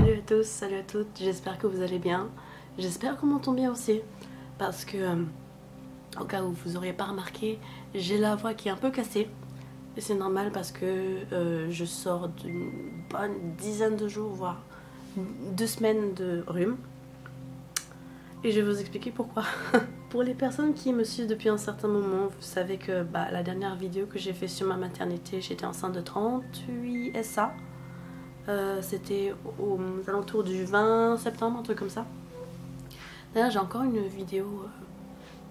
Salut à tous, salut à toutes, j'espère que vous allez bien. J'espère qu'on m'entend bien aussi. Parce que, au cas où vous n'auriez pas remarqué, j'ai la voix qui est un peu cassée. Et c'est normal parce que je sors d'une bonne dizaine de jours, voire 2 semaines de rhume. Et je vais vous expliquer pourquoi. Pour les personnes qui me suivent depuis un certain moment, vous savez que la dernière vidéo que j'ai fait sur ma maternité, j'étais enceinte de 38 SA. C'était aux alentours du 20 septembre, un truc comme ça. D'ailleurs, j'ai encore une vidéo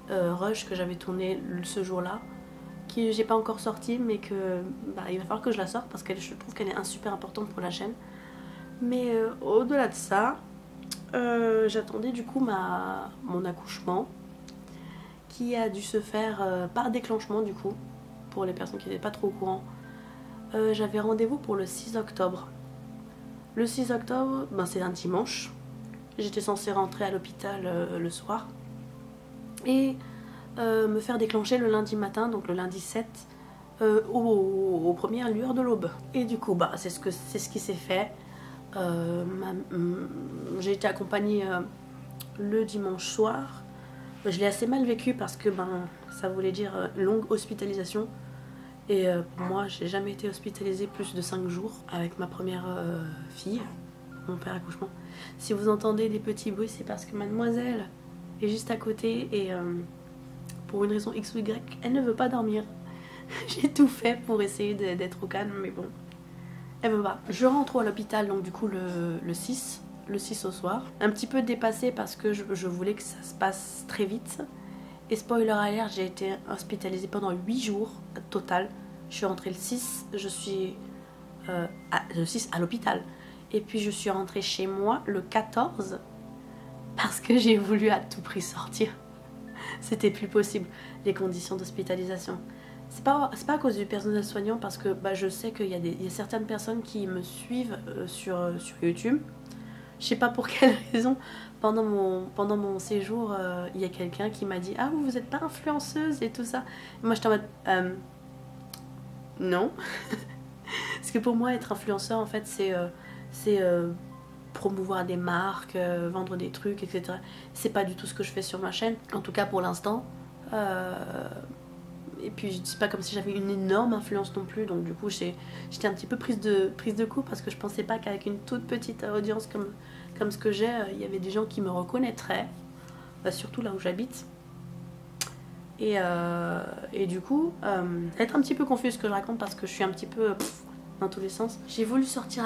rush que j'avais tournée ce jour-là, qui j'ai pas encore sortie, mais que il va falloir que je la sorte parce que je trouve qu'elle est super importante pour la chaîne. Mais au-delà de ça, j'attendais du coup mon accouchement, qui a dû se faire par déclenchement du coup, pour les personnes qui n'étaient pas trop au courant. J'avais rendez-vous pour le 6 octobre. Le 6 octobre, c'est un dimanche. J'étais censée rentrer à l'hôpital le soir et me faire déclencher le lundi matin, donc le lundi 7, aux premières lueurs de l'aube. Et du coup, c'est ce qui s'est fait. J'ai été accompagnée le dimanche soir. Je l'ai assez mal vécu parce que ça voulait dire longue hospitalisation. Et pour moi, j'ai jamais été hospitalisée plus de 5 jours avec ma première fille, mon père accouchement. Si vous entendez des petits bruits, c'est parce que mademoiselle est juste à côté et pour une raison X ou Y, elle ne veut pas dormir. J'ai tout fait pour essayer d'être au calme, mais bon, elle veut pas. Je rentre à l'hôpital, donc du coup le 6 au soir. Un petit peu dépassée parce que je voulais que ça se passe très vite. Et spoiler alert, j'ai été hospitalisée pendant 8 jours total. Je suis rentrée le 6, je suis le 6 à l'hôpital. Et puis je suis rentrée chez moi le 14 parce que j'ai voulu à tout prix sortir. C'était plus possible, les conditions d'hospitalisation. C'est pas à cause du personnel soignant parce que je sais qu'il y a certaines personnes qui me suivent sur YouTube. Je sais pas pour quelle raison, pendant mon séjour, il y a quelqu'un qui m'a dit « Ah, vous êtes pas influenceuse et tout ça ?» Et moi, j'étais en mode « Non. » Parce que pour moi, être influenceur, en fait, c'est promouvoir des marques, vendre des trucs, etc. C'est pas du tout ce que je fais sur ma chaîne, en tout cas pour l'instant. Et puis, c'est pas comme si j'avais une énorme influence non plus, donc du coup, j'étais un petit peu prise de coup parce que je pensais pas qu'avec une toute petite audience comme ce que j'ai, il y avait des gens qui me reconnaîtraient, surtout là où j'habite. Et du coup, ça va être un petit peu confus ce que je raconte parce que je suis un petit peu dans tous les sens. J'ai voulu sortir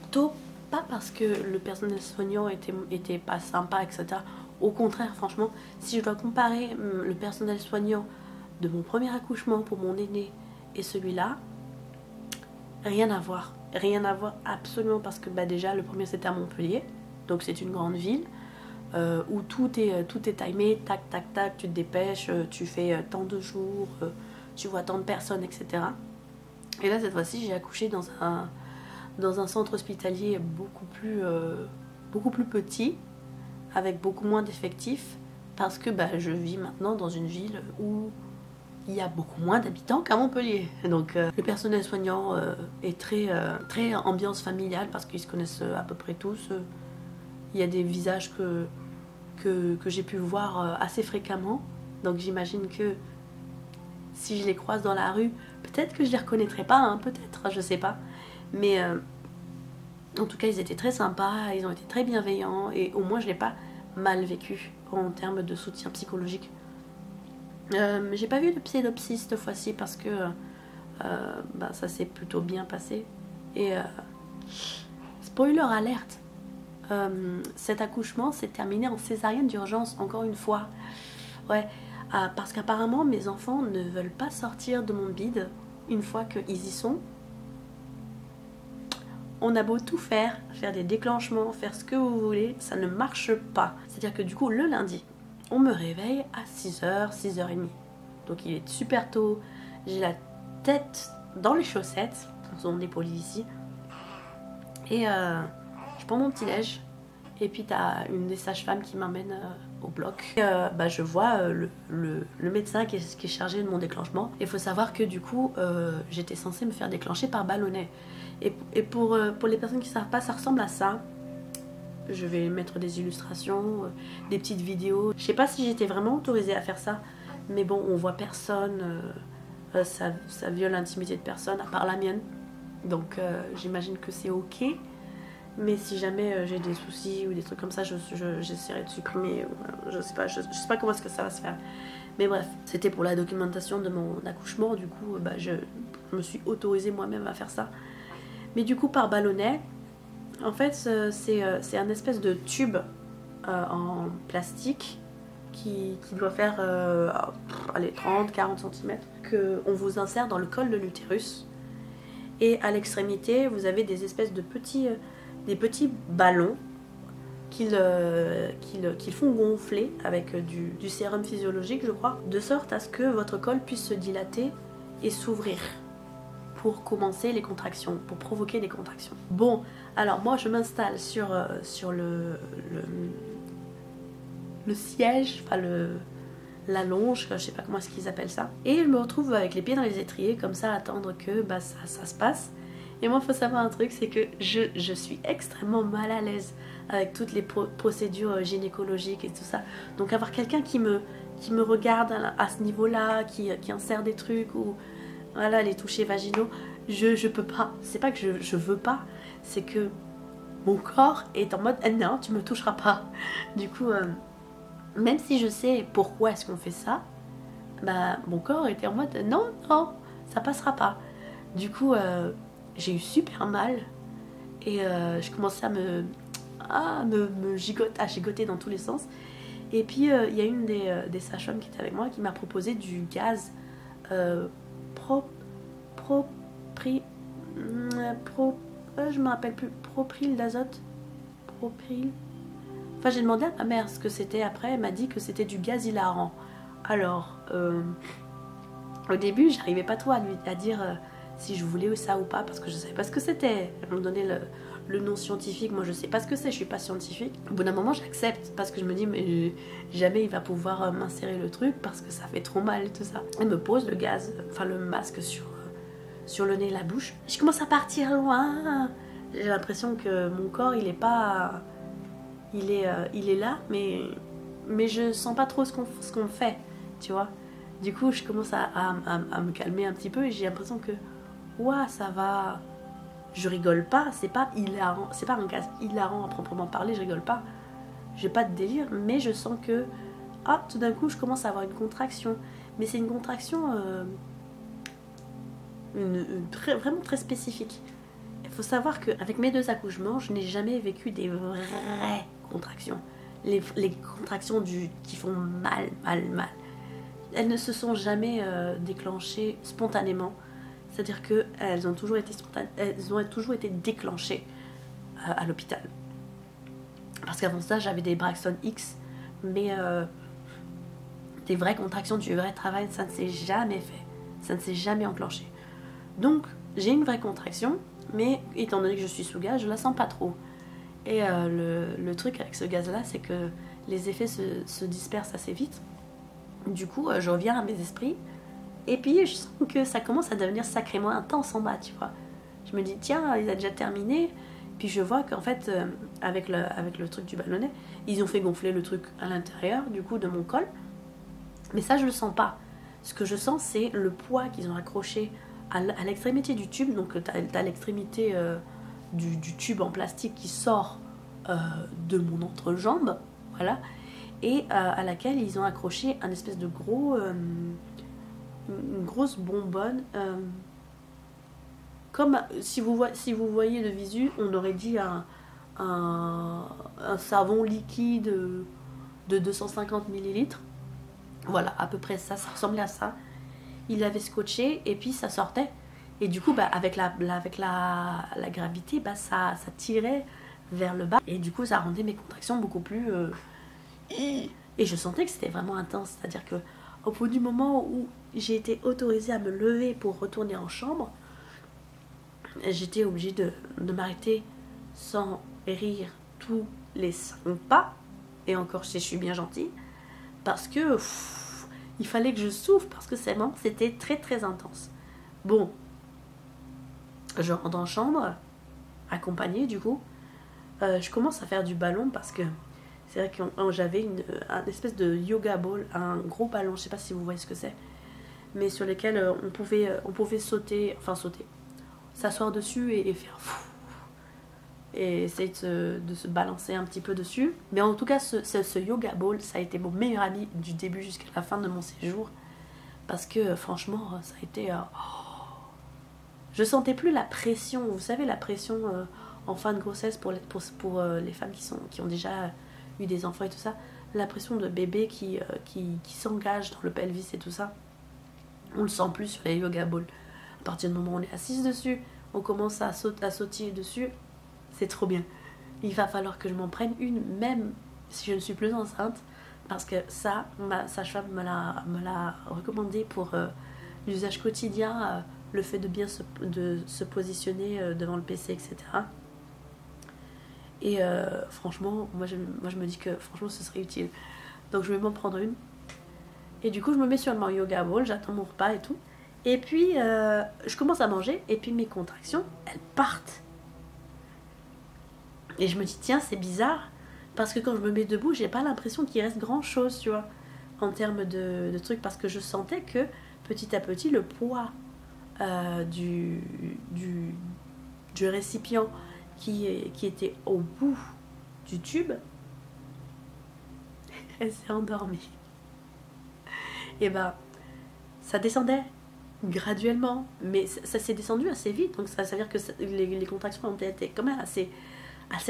tôt, pas parce que le personnel soignant était pas sympa, etc. Au contraire, franchement, si je dois comparer le personnel soignant de mon premier accouchement pour mon aîné et celui-là, rien à voir absolument, parce que déjà le premier c'était à Montpellier, donc c'est une grande ville où tout est timé, tac tac tac, tu te dépêches, tu fais tant de jours, tu vois tant de personnes, etc. Et là cette fois-ci j'ai accouché dans un centre hospitalier beaucoup plus petit, avec beaucoup moins d'effectifs, parce que je vis maintenant dans une ville où il y a beaucoup moins d'habitants qu'à Montpellier. Donc le personnel soignant est très ambiance familiale parce qu'ils se connaissent à peu près tous. Il y a des visages que j'ai pu voir assez fréquemment. Donc j'imagine que si je les croise dans la rue, peut-être que je les reconnaîtrai pas, peut-être, je sais pas. Mais en tout cas, ils étaient très sympas, ils ont été très bienveillants et au moins je l'ai pas mal vécu en termes de soutien psychologique. J'ai pas vu de psy cette fois-ci parce que ça s'est plutôt bien passé. Et spoiler alerte, cet accouchement s'est terminé en césarienne d'urgence, encore une fois. Ouais, parce qu'apparemment mes enfants ne veulent pas sortir de mon bide une fois qu'ils y sont. On a beau tout faire des déclenchements, faire ce que vous voulez, ça ne marche pas. C'est-à-dire que du coup, le lundi, on me réveille à 6h, 6h30. Donc il est super tôt, j'ai la tête dans les chaussettes, on est poli ici. Et je prends mon petit déj, et puis t'as une des sages-femmes qui m'emmène au bloc. Et, je vois le médecin qui est chargé de mon déclenchement. Il faut savoir que du coup, j'étais censée me faire déclencher par ballonnet. Et pour les personnes qui ne savent pas, ça ressemble à ça. Je vais mettre des illustrations, des petites vidéos. Je sais pas si j'étais vraiment autorisée à faire ça, mais bon, on voit personne, ça viole l'intimité de personne, à part la mienne. Donc j'imagine que c'est ok. Mais si jamais j'ai des soucis ou des trucs comme ça, j'essaierai de supprimer. Je sais pas comment est-ce que ça va se faire. Mais bref, c'était pour la documentation de mon accouchement. Du coup, je me suis autorisée moi-même à faire ça. Mais du coup, par ballonnet, en fait, c'est un espèce de tube en plastique qui doit faire 30-40 cm qu'on vous insère dans le col de l'utérus. Et à l'extrémité, vous avez des espèces de petits ballons qu'ils font gonfler avec du sérum physiologique, je crois, de sorte à ce que votre col puisse se dilater et s'ouvrir pour commencer les contractions, pour provoquer des contractions. Bon, alors moi je m'installe sur le siège, enfin la longe, je sais pas comment est-ce qu'ils appellent ça, et je me retrouve avec les pieds dans les étriers, comme ça, à attendre que ça se passe. Et moi, il faut savoir un truc, c'est que je suis extrêmement mal à l'aise avec toutes les procédures gynécologiques et tout ça. Donc avoir quelqu'un qui me regarde à ce niveau-là, qui insère des trucs, ou voilà, les touchés vaginaux, je peux pas. C'est pas que je veux pas, c'est que mon corps est en mode non, tu me toucheras pas. Du coup, même si je sais pourquoi est-ce qu'on fait ça, mon corps était en mode non, ça passera pas. Du coup, j'ai eu super mal et je commençais à me gigoter dans tous les sens. Et puis il y a une des sages-femmes qui était avec moi qui m'a proposé du gaz je me rappelle plus, propryl d'azote, propryl. Enfin, j'ai demandé à ma mère ce que c'était. Après, elle m'a dit que c'était du gaz hilarant. Alors, au début, j'arrivais pas trop à dire si je voulais ça ou pas, parce que je savais pas ce que c'était. Elles m'ont donné le nom scientifique. Moi, je sais pas ce que c'est, je suis pas scientifique. Au bout d'un moment, j'accepte, parce que je me dis, mais jamais il va pouvoir m'insérer le truc, parce que ça fait trop mal et tout ça. Elle me pose le gaz, enfin le masque sur le nez et la bouche. Je commence à partir loin. J'ai l'impression que mon corps, il est pas... Il est là, mais je sens pas trop ce qu'on fait, tu vois. Du coup, je commence à me calmer un petit peu et j'ai l'impression que, ouah, ça va. Je rigole pas, c'est pas hilarant, c'est pas un gaz hilarant à proprement parler, je rigole pas. J'ai pas de délire, mais je sens que, tout d'un coup, je commence à avoir une contraction. Mais c'est une contraction vraiment très spécifique. Il faut savoir qu'avec mes 2 accouchements, je n'ai jamais vécu des vraies contractions. Les contractions qui font mal. Elles ne se sont jamais déclenchées spontanément. C'est-à-dire qu'elles ont toujours été déclenchées à l'hôpital. Parce qu'avant ça, j'avais des Braxton X, mais des vraies contractions, du vrai travail, ça ne s'est jamais fait. Ça ne s'est jamais enclenché. Donc, j'ai une vraie contraction, mais étant donné que je suis sous gaz, je la sens pas trop. Et le truc avec ce gaz-là, c'est que les effets se dispersent assez vite. Du coup, je reviens à mes esprits. Et puis, je sens que ça commence à devenir sacrément intense en bas, tu vois. Je me dis, tiens, il a déjà terminé. Puis je vois qu'en fait, avec le truc du ballonnet, ils ont fait gonfler le truc à l'intérieur, du coup, de mon col. Mais ça, je le sens pas. Ce que je sens, c'est le poids qu'ils ont accroché à l'extrémité du tube. Donc, t'as l'extrémité du tube en plastique qui sort de mon entrejambe, voilà, et à laquelle ils ont accroché un espèce de une grosse bonbonne, comme si vous voyez de visu, on aurait dit un savon liquide de 250 millilitres. Voilà, à peu près ça ressemblait à ça. Il l'avait scotché et puis ça sortait. Et du coup, avec la gravité, ça tirait vers le bas. Et du coup, ça rendait mes contractions beaucoup plus... Et je sentais que c'était vraiment intense. C'est-à-dire qu'au bout du moment où j'ai été autorisée à me lever pour retourner en chambre, j'étais obligée de m'arrêter sans rire tous les 5 pas. Et encore, je suis bien gentille. Parce que il fallait que je souffle parce que c'était très très intense. Bon, je rentre en chambre, accompagnée du coup. Je commence à faire du ballon parce que c'est vrai que j'avais un espèce de yoga ball, un gros ballon, je sais pas si vous voyez ce que c'est, mais sur lesquels on pouvait sauter, s'asseoir dessus et faire fou, et essayer de se balancer un petit peu dessus. Mais en tout cas, ce yoga ball, ça a été mon meilleur ami du début jusqu'à la fin de mon séjour, parce que franchement, ça a été... je sentais plus la pression, vous savez, la pression en fin de grossesse pour les femmes qui ont déjà eu des enfants et tout ça, la pression de bébé qui s'engage dans le pelvis et tout ça. On le sent plus sur les yoga balls. À partir du moment où on est assise dessus, on commence à sautiller dessus, c'est trop bien. Il va falloir que je m'en prenne une, même si je ne suis plus enceinte, parce que ça, ma sage-femme me l'a recommandé pour l'usage quotidien, le fait de bien se positionner devant le PC, etc. Et franchement, moi je me dis que franchement ce serait utile. Donc je vais m'en prendre une. Et du coup, je me mets sur mon yoga ball, j'attends mon repas et tout. Et puis, je commence à manger, et puis mes contractions, elles partent. Et je me dis, tiens, c'est bizarre, parce que quand je me mets debout, j'ai pas l'impression qu'il reste grand-chose, tu vois, en termes de trucs, parce que je sentais que, petit à petit, le poids du récipient qui était au bout du tube, elle s'est endormie. Et ben, ça descendait graduellement, mais ça s'est descendu assez vite, donc ça veut dire que les contractions ont été quand même assez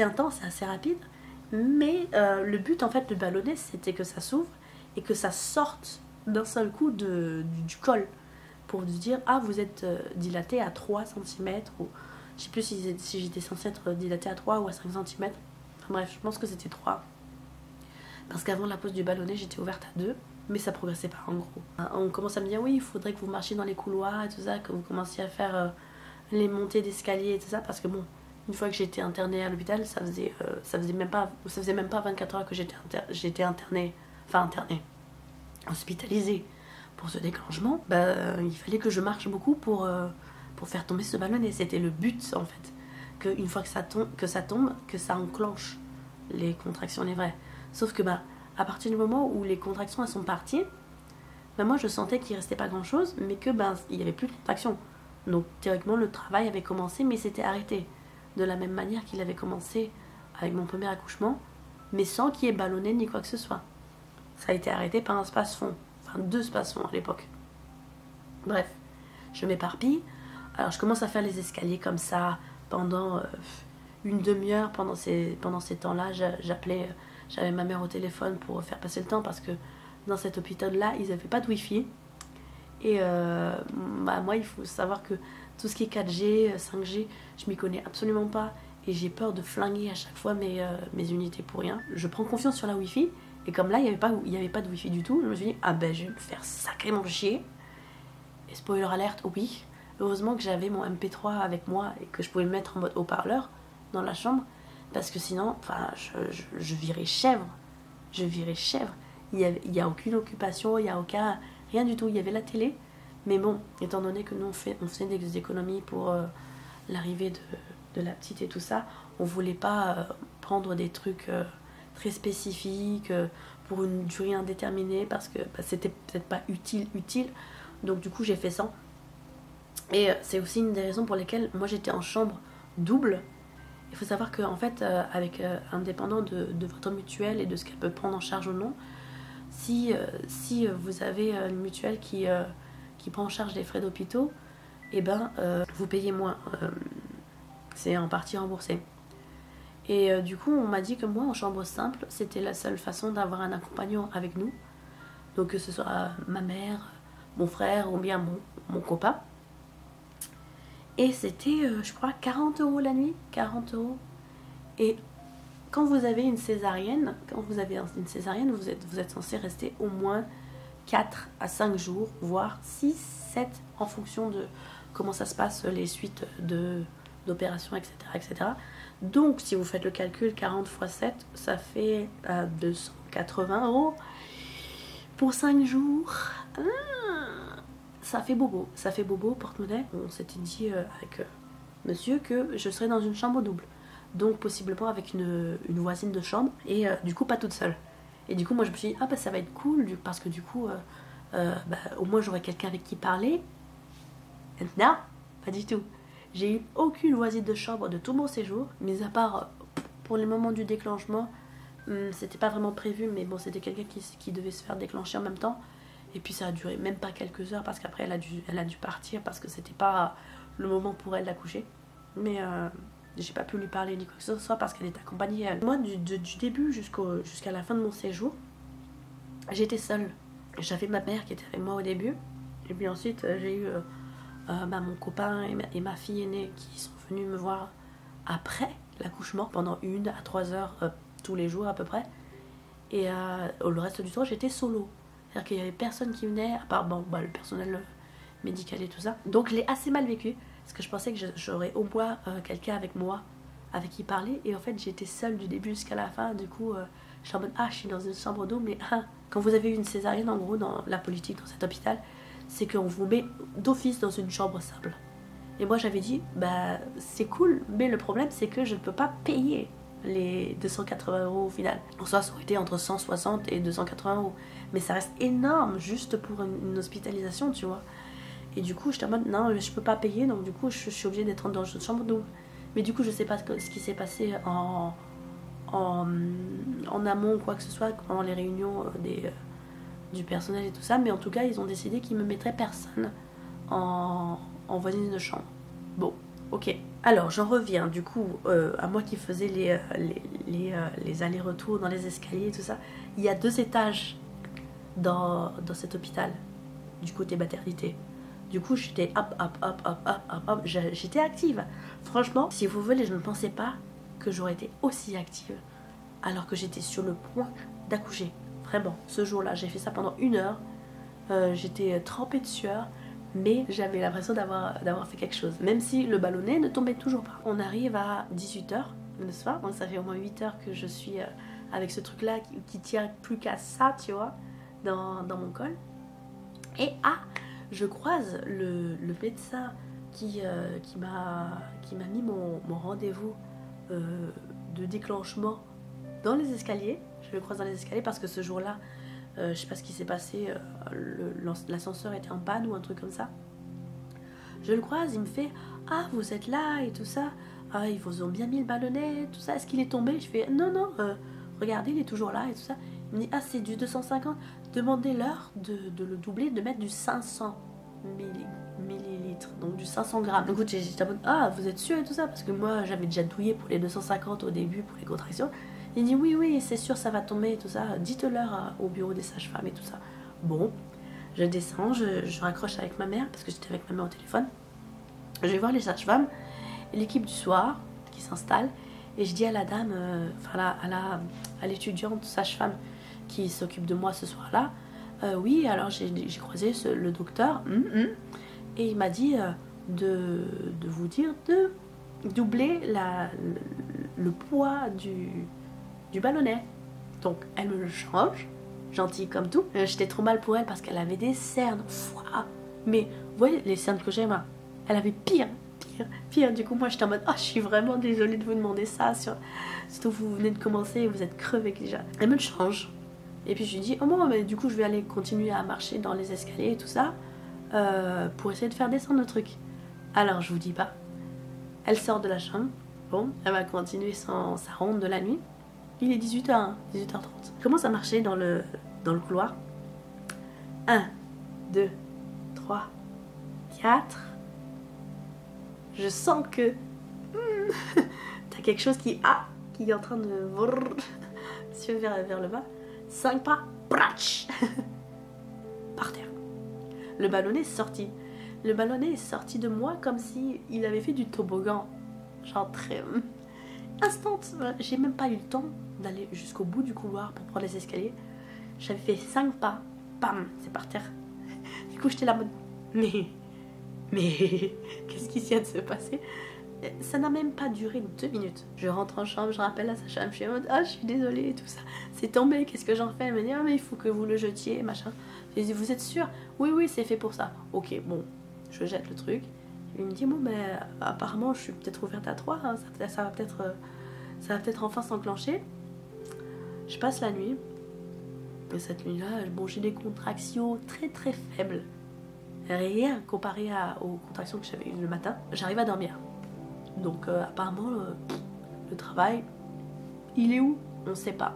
intenses et assez rapides. Mais le but en fait de ballonner, c'était que ça s'ouvre et que ça sorte d'un seul coup du col, pour dire ah vous êtes dilaté à 3 cm, ou je sais plus si j'étais censée être dilatée à 3 ou à 5 cm. Enfin bref, je pense que c'était 3. Parce qu'avant la pause du ballonnet, j'étais ouverte à 2, mais ça progressait pas en gros. On commence à me dire oui, il faudrait que vous marchiez dans les couloirs et tout ça, que vous commenciez à faire les montées d'escalier et tout ça, parce que bon, une fois que j'étais internée à l'hôpital, ça faisait même pas 24 heures que j'étais internée, hospitalisée pour ce déclenchement. Il fallait que je marche beaucoup pour faire tomber ce ballonnet. C'était le but en fait, qu'une fois que ça tombe, que ça enclenche les contractions, les vraies. Sauf que à partir du moment où les contractions elles sont parties, moi je sentais qu'il restait pas grand chose, mais que il y avait plus de contractions. Donc théoriquement le travail avait commencé, mais c'était arrêté de la même manière qu'il avait commencé avec mon premier accouchement, mais sans qu'il y ait ballonné ni quoi que ce soit. Ça a été arrêté par un space-fond, enfin 2 spaces-fonds à l'époque. Bref, je m'éparpille. Alors je commence à faire les escaliers comme ça pendant une demi-heure. Pendant ces temps-là, j'avais ma mère au téléphone pour faire passer le temps, parce que dans cet hôpital-là, ils n'avaient pas de Wi-Fi. Et moi, il faut savoir que tout ce qui est 4G, 5G, je m'y connais absolument pas. Et j'ai peur de flinguer à chaque fois mes unités pour rien. Je prends confiance sur la Wi-Fi. Et comme là, il n'y avait pas de Wi-Fi du tout, je me suis dit, je vais me faire sacrément chier. Et spoiler alerte, oui. Heureusement que j'avais mon MP3 avec moi et que je pouvais le mettre en mode haut-parleur dans la chambre. Parce que sinon, je virais chèvre. Je virais chèvre. Il n'y a aucune occupation, il n'y a rien du tout. Il y avait la télé. Mais bon, étant donné que nous, on faisait des économies pour l'arrivée de la petite et tout ça, on voulait pas prendre des trucs très spécifiques pour une durée indéterminée, parce que c'était peut-être pas utile. Donc du coup, j'ai fait ça. Et c'est aussi une des raisons pour lesquelles moi j'étais en chambre double. Il faut savoir qu'en fait, indépendant de votre mutuelle et de ce qu'elle peut prendre en charge ou non, si vous avez une mutuelle qui prend en charge les frais d'hôpitaux, vous payez moins. C'est en partie remboursé. Et du coup, on m'a dit que moi, en chambre simple, c'était la seule façon d'avoir un accompagnant avec nous. Donc que ce soit ma mère, mon frère ou bien mon copain. Et c'était, je crois, 40 € la nuit. 40 €. Et quand vous avez une césarienne, vous êtes censé rester au moins 4 à 5 jours, voire 6, 7, en fonction de comment ça se passe, les suites d'opérations, etc., etc. Donc, si vous faites le calcul, 40 x 7, ça fait 280 € pour 5 jours. Ça fait bobo, porte-monnaie. On s'était dit avec monsieur, que je serais dans une chambre double. Donc possiblement avec une voisine de chambre. Et du coup, pas toute seule. Et du coup, moi, je me suis dit, ah bah ça va être cool, parce que du coup, au moins j'aurai quelqu'un avec qui parler. Non, pas du tout. J'ai eu aucune voisine de chambre de tout mon séjour, mis à part pour les moments du déclenchement. C'était pas vraiment prévu, mais bon, c'était quelqu'un qui devait se faire déclencher en même temps. Et puis ça a duré même pas quelques heures, parce qu'après elle a dû partir, parce que c'était pas le moment pour elle d'accoucher. Mais j'ai pas pu lui parler ni quoi que ce soit, parce qu'elle est accompagnée. Moi, du début jusqu'à la fin de mon séjour, j'étais seule. J'avais ma mère qui était avec moi au début, et puis ensuite j'ai eu mon copain et ma fille aînée qui sont venus me voir après l'accouchement, pendant 1 à 3 heures tous les jours à peu près. Et le reste du temps, j'étais solo. C'est-à-dire qu'il n'y avait personne qui venait, à part le personnel médical et tout ça. Donc je l'ai assez mal vécu, parce que je pensais que j'aurais au moins quelqu'un avec moi, avec qui parler. Et en fait, j'étais seule du début jusqu'à la fin. Du coup, je suis en mode, je suis dans une chambre d'eau, mais quand vous avez eu une césarienne, en gros, dans la politique, dans cet hôpital, c'est qu'on vous met d'office dans une chambre simple. Et moi, j'avais dit, c'est cool, mais le problème, c'est que je ne peux pas payer les 280 € au final. En soi, ça aurait été entre 160 et 280 €. Mais ça reste énorme juste pour une hospitalisation, tu vois. Et du coup, j'étais en mode, non, je peux pas payer, donc du coup, je suis obligée d'être dans une chambre double. Mais du coup, je sais pas ce qui s'est passé en amont ou quoi que ce soit, pendant les réunions du personnel et tout ça. Mais en tout cas, ils ont décidé qu'ils me mettraient personne en voisine de chambre. Bon, ok. Alors, j'en reviens du coup à moi qui faisais les allers-retours dans les escaliers et tout ça. Il y a 2 étages dans cet hôpital, du côté maternité. Du coup, j'étais hop, j'étais active. Franchement, si vous voulez, je ne pensais pas que j'aurais été aussi active, alors que j'étais sur le point d'accoucher. Vraiment, ce jour-là, j'ai fait ça pendant 1 heure. J'étais trempée de sueur, mais j'avais l'impression d'avoir fait quelque chose, même si le ballonnet ne tombait toujours pas. On arrive à 18 h le soir, donc ça fait au moins 8 heures que je suis avec ce truc-là qui tient plus qu'à ça, tu vois, dans mon col. Et je croise le médecin qui m'a mis mon rendez-vous de déclenchement dans les escaliers. Je le croise dans les escaliers parce que ce jour-là, je sais pas ce qui s'est passé, l'ascenseur était en panne ou un truc comme ça. Je le croise, il me fait « Ah, vous êtes là et tout ça. Ah, ils vous ont bien mis le ballonnet, tout ça. Est-ce qu'il est tombé ?» Je fais « Non, regardez, il est toujours là et tout ça. » Il me dit « Ah, c'est du 250. Demandez-leur de le doubler, de mettre du 500 millilitres, donc du 500 grammes. » Donc j'étais en mode « Ah, vous êtes sûr et tout ça ?» Parce que moi, j'avais déjà douillé pour les 250 au début pour les contractions. Il dit oui, c'est sûr, ça va tomber et tout ça. Dites-leur au bureau des sages-femmes et tout ça. Bon, je descends, je raccroche avec ma mère parce que j'étais avec ma mère au téléphone. Je vais voir les sages-femmes et l'équipe du soir qui s'installe. Et je dis à la dame, à l'étudiante sage-femme qui s'occupe de moi ce soir-là, oui, alors j'ai croisé le docteur et il m'a dit de vous dire de doubler le poids du ballonnet. Donc elle me le change, gentille comme tout. J'étais trop mal pour elle parce qu'elle avait des cernes. Mais vous voyez les cernes que j'ai, elle avait pire. Du coup moi j'étais en mode je suis vraiment désolée de vous demander ça, surtout vous venez de commencer et vous êtes crevée déjà. Elle me le change. Et puis je lui dis mais du coup je vais aller continuer à marcher dans les escaliers et tout ça pour essayer de faire descendre le truc. Alors je vous dis pas, elle sort de la chambre. Bon, elle va continuer sa ronde de la nuit. Il est 18h, 18h30. Je commence à marcher dans le couloir. 1, 2, 3, 4. Je sens que t'as quelque chose qui est en train de suivre vers le bas. 5 pas, brach, par terre. Le ballonnet est sorti. Le ballonnet est sorti de moi comme si il avait fait du toboggan. Genre très instant. J'ai même pas eu le temps d'aller jusqu'au bout du couloir pour prendre les escaliers. J'avais fait 5 pas, bam, c'est par terre. Du coup j'étais là en mode mais qu'est-ce qui vient de se passer? Ça n'a même pas duré 2 minutes. Je rentre en chambre, je rappelle à sa chambre, je suis en mode je suis désolée et tout ça. C'est tombé, qu'est-ce que j'en fais? Elle me dit mais il faut que vous le jetiez, machin. Je dis vous êtes sûr? Oui, c'est fait pour ça. Ok, bon, je jette le truc. Il me dit, bon, mais apparemment, je suis peut-être ouverte à 3, hein, ça va peut-être enfin s'enclencher. Je passe la nuit. Et cette nuit-là, bon, j'ai des contractions très très faibles. Rien comparé aux contractions que j'avais eues le matin. J'arrive à dormir. Donc apparemment, le travail, il est où? On ne sait pas.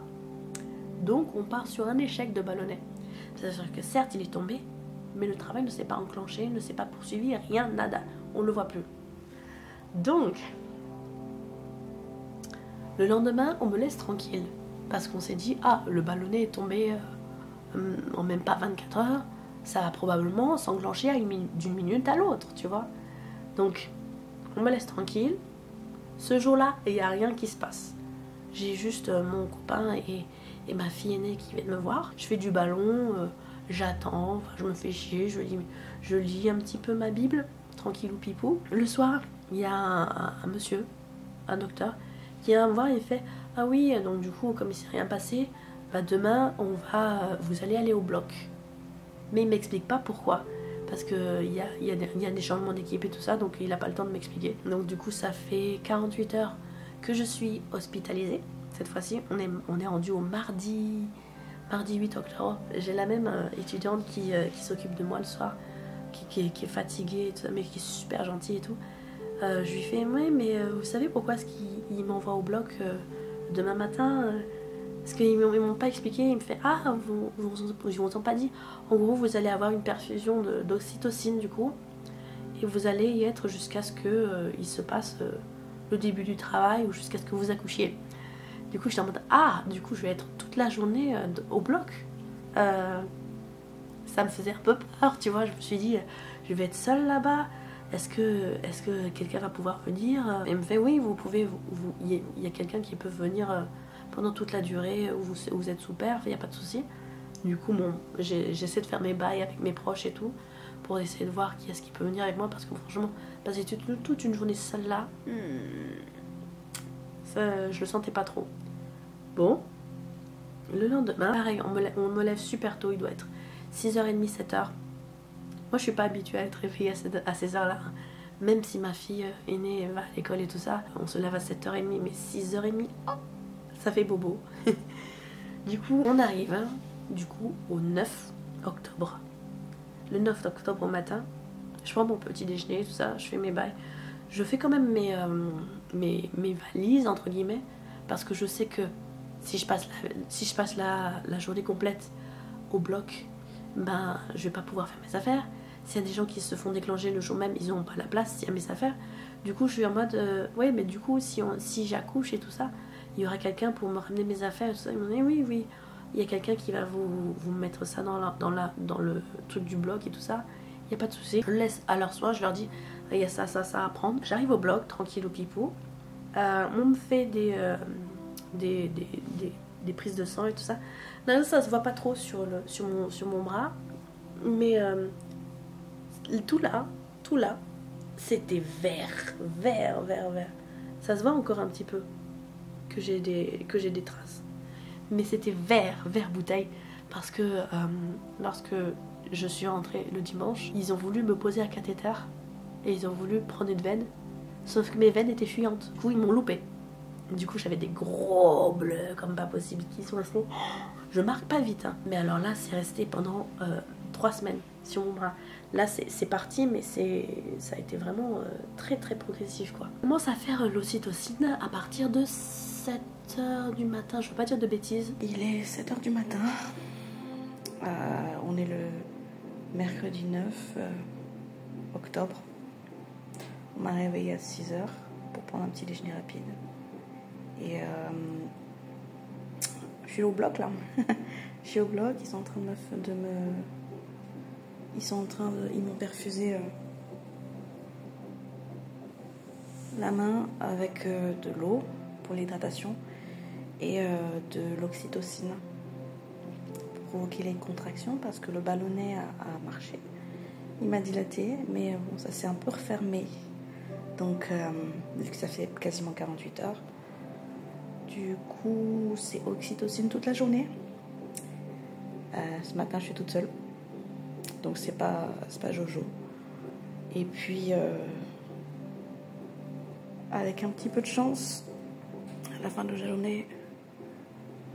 Donc on part sur un échec de ballonnet. C'est-à-dire que certes, il est tombé, mais le travail ne s'est pas enclenché, ne s'est pas poursuivi, rien, nada. On ne le voit plus. Donc, le lendemain, on me laisse tranquille. Parce qu'on s'est dit, ah, le ballonnet est tombé en même pas 24 heures, ça va probablement s'enclencher d'une minute à l'autre, tu vois. Donc, on me laisse tranquille. Ce jour-là, il n'y a rien qui se passe. J'ai juste mon copain et ma fille aînée qui viennent me voir. Je fais du ballon, j'attends, je me fais chier, je lis un petit peu ma Bible, tranquillou pipou. Le soir, il y a un monsieur, un docteur, qui vient me voir et il fait « Ah oui, donc du coup, comme il ne s'est rien passé, bah demain, vous allez aller au bloc. » Mais il ne m'explique pas pourquoi. Parce qu'il y a des changements d'équipe et tout ça, donc il n'a pas le temps de m'expliquer. Donc du coup, ça fait 48 heures que je suis hospitalisée. Cette fois-ci, on est rendu au mardi 8 octobre. J'ai la même étudiante qui s'occupe de moi le soir, qui est fatiguée, et tout ça, mais qui est super gentille et tout. Je lui fais, ouais, mais vous savez pourquoi est-ce qu'il m'envoie au bloc demain matin Parce qu'ils m'ont pas expliqué. Il me fait, ah, ils vous ont pas dit. En gros, vous allez avoir une perfusion d'oxytocine du coup, et vous allez y être jusqu'à ce que il se passe le début du travail ou jusqu'à ce que vous accouchiez. Du coup, j'étais en mode, ah, du coup, je vais être toute la journée au bloc. Ça me faisait un peu peur, tu vois. Je me suis dit, je vais être seule là-bas. Est-ce que quelqu'un va pouvoir venir? Et il me fait, oui, vous pouvez, il y a quelqu'un qui peut venir pendant toute la durée où vous êtes sous perf, il n'y a pas de souci. Du coup, bon, j'essaie de faire mes bails avec mes proches et tout, pour essayer de voir qui est-ce qui peut venir avec moi, parce que franchement, passer toute une journée seule là, ça, je le sentais pas trop. Bon, le lendemain, pareil, on me lève super tôt, il doit être 6h30, 7h. Moi, je suis pas habituée à être réveillée à ces heures-là. Même si ma fille aînée va à l'école et tout ça, on se lève à 7h30, mais 6h30, oh, ça fait bobo. Du coup, on arrive au 9 octobre. Le 9 octobre au matin, je prends mon petit déjeuner, tout ça, je fais mes bails. Je fais quand même mes valises, entre guillemets, parce que je sais que si je passe la journée complète au bloc, ben, je vais pas pouvoir faire mes affaires. S'il y a des gens qui se font déclencher le jour même, ils n'ont pas la place, s'il y a mes affaires. Du coup, je suis en mode, ouais, mais du coup, si j'accouche et tout ça, il y aura quelqu'un pour me ramener mes affaires et tout ça. Ils m'ont dit, oui, il y a quelqu'un qui va vous mettre ça dans le truc du bloc et tout ça. Il n'y a pas de souci. Je le laisse à leur soin, je leur dis, il y a ça à prendre. J'arrive au bloc, tranquille au pipou. On me fait des prises de sang et tout ça. Là, ça se voit pas trop sur mon bras, mais tout là, c'était vert. Ça se voit encore un petit peu que j'ai des traces, mais c'était vert bouteille, parce que lorsque je suis rentrée le dimanche, ils ont voulu me poser un cathéter et ils ont voulu prendre une veine, sauf que mes veines étaient fuyantes. Du coup, ils m'ont loupé. Du coup, j'avais des gros bleus comme pas possible qui sont restés. Je marque pas vite, hein. Mais alors là, c'est resté pendant 3 semaines sur mon bras. Là, c'est parti, mais ça a été vraiment très très progressif, quoi. On commence à faire l'ocytocine à partir de 7h du matin. Je veux pas dire de bêtises. Il est 7h du matin. On est le mercredi 9 octobre. On m'a réveillée à 6h pour prendre un petit déjeuner rapide. Et je suis au bloc là. Je suis au bloc, ils sont en train ils m'ont perfusé la main avec de l'eau pour l'hydratation et de l'oxytocine pour provoquer les contractions, parce que le ballonnet a marché. Il m'a dilaté, mais bon, ça s'est un peu refermé. Donc, vu que ça fait quasiment 48 heures, du coup, c'est oxytocine toute la journée. Ce matin, je suis toute seule. Donc, c'est pas Jojo. Et puis, avec un petit peu de chance, à la fin de la journée,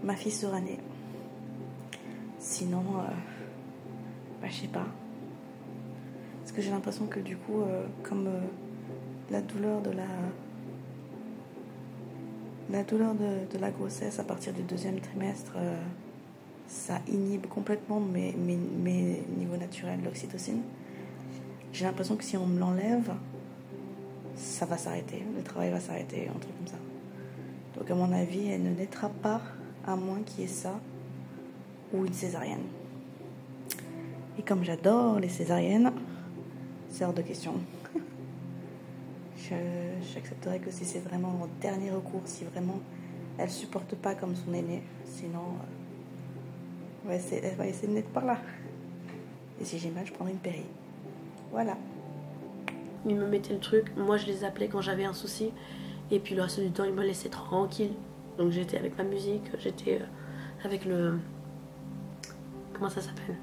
ma fille sera née. Sinon, je sais pas. Parce que j'ai l'impression que du coup, comme la douleur de la grossesse à partir du 2e trimestre, ça inhibe complètement mes niveaux naturels d'oxytocine. J'ai l'impression que si on me l'enlève, ça va s'arrêter, le travail va s'arrêter, un truc comme ça. Donc à mon avis, elle ne naîtra pas à moins qu'il y ait ça ou une césarienne. Et comme j'adore les césariennes, c'est hors de question. J'accepterai que si c'est vraiment mon dernier recours, si vraiment elle supporte pas comme son aîné, sinon elle va essayer de naître par là. Et si j'ai mal, je prendrai une péri. Voilà. Ils me mettaient le truc, moi je les appelais quand j'avais un souci, et puis le reste du temps ils me laissaient tranquille. Donc j'étais avec ma musique, j'étais avec le... Comment ça s'appelle?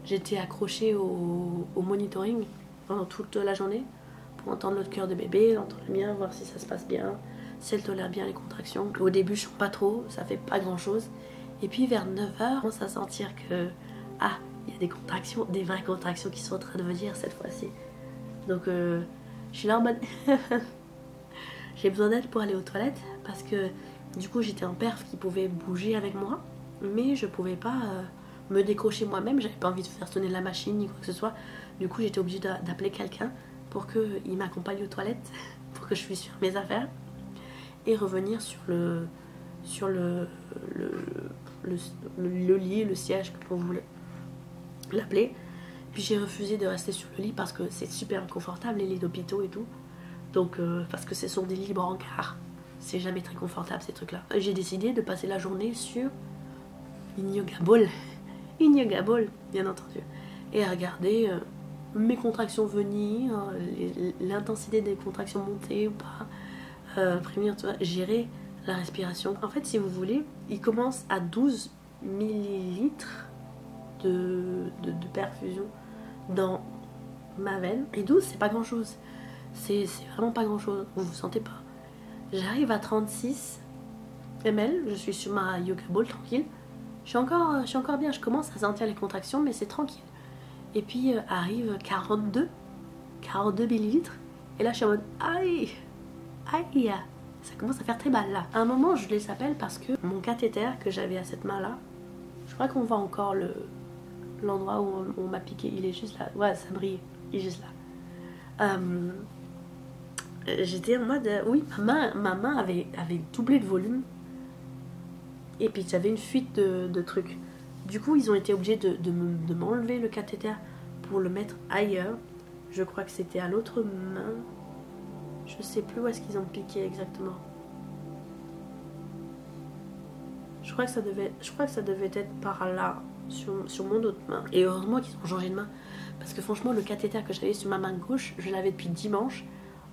J'étais accrochée au monitoring pendant toute la journée pour entendre le cœur de bébé, entendre le mien, voir si ça se passe bien, si elle tolère bien les contractions. Au début je chante pas trop, ça fait pas grand chose. Et puis vers 9h, on commence à sentir que il y a des contractions, des vraies contractions qui sont en train de venir cette fois-ci. Donc je suis là en mode j'ai besoin d'aide pour aller aux toilettes parce que du coup j'étais en perf qui pouvait bouger avec moi, mais je pouvais pas me décrocher moi-même, j'avais pas envie de faire sonner la machine ni quoi que ce soit. Du coup j'étais obligée d'appeler quelqu'un pour qu'il m'accompagne aux toilettes pour que je puisse faire mes affaires et revenir sur le lit, le siège, comme vous voulez l'appeler. Puis j'ai refusé de rester sur le lit parce que c'est super inconfortable les lits d'hôpitaux et tout. Donc parce que ce sont des lits brancards, c'est jamais très confortable ces trucs là. J'ai décidé de passer la journée sur une yoga ball, bien entendu, et à regarder mes contractions venir, l'intensité des contractions monter ou pas, prévenir, tu vois, gérer la respiration. En fait, si vous voulez, il commence à 12 millilitres de perfusion dans ma veine. Et 12, c'est pas grand chose. C'est vraiment pas grand chose. Vous vous sentez pas. J'arrive à 36 ml. Je suis sur ma yoga ball tranquille. Je suis encore bien. Je commence à sentir les contractions, mais c'est tranquille. Et puis arrive 42 millilitres. Et là, je suis en mode aïe, ça commence à faire très mal là. À un moment, je les appelle parce que mon cathéter que j'avais à cette main là, je crois qu'on voit encore l'endroit où on m'a piqué, il est juste là. Ouais, ça brille, il est juste là. J'étais en mode, oui, ma main avait doublé de volume. Et puis j'avais une fuite de trucs. Du coup, ils ont été obligés de m'enlever le cathéter pour le mettre ailleurs. Je crois que c'était à l'autre main. Je sais plus où est-ce qu'ils ont piqué exactement. Je crois que ça devait être par là, sur mon autre main. Et heureusement qu'ils ont changé de main. Parce que franchement, le cathéter que j'avais sur ma main gauche, je l'avais depuis dimanche.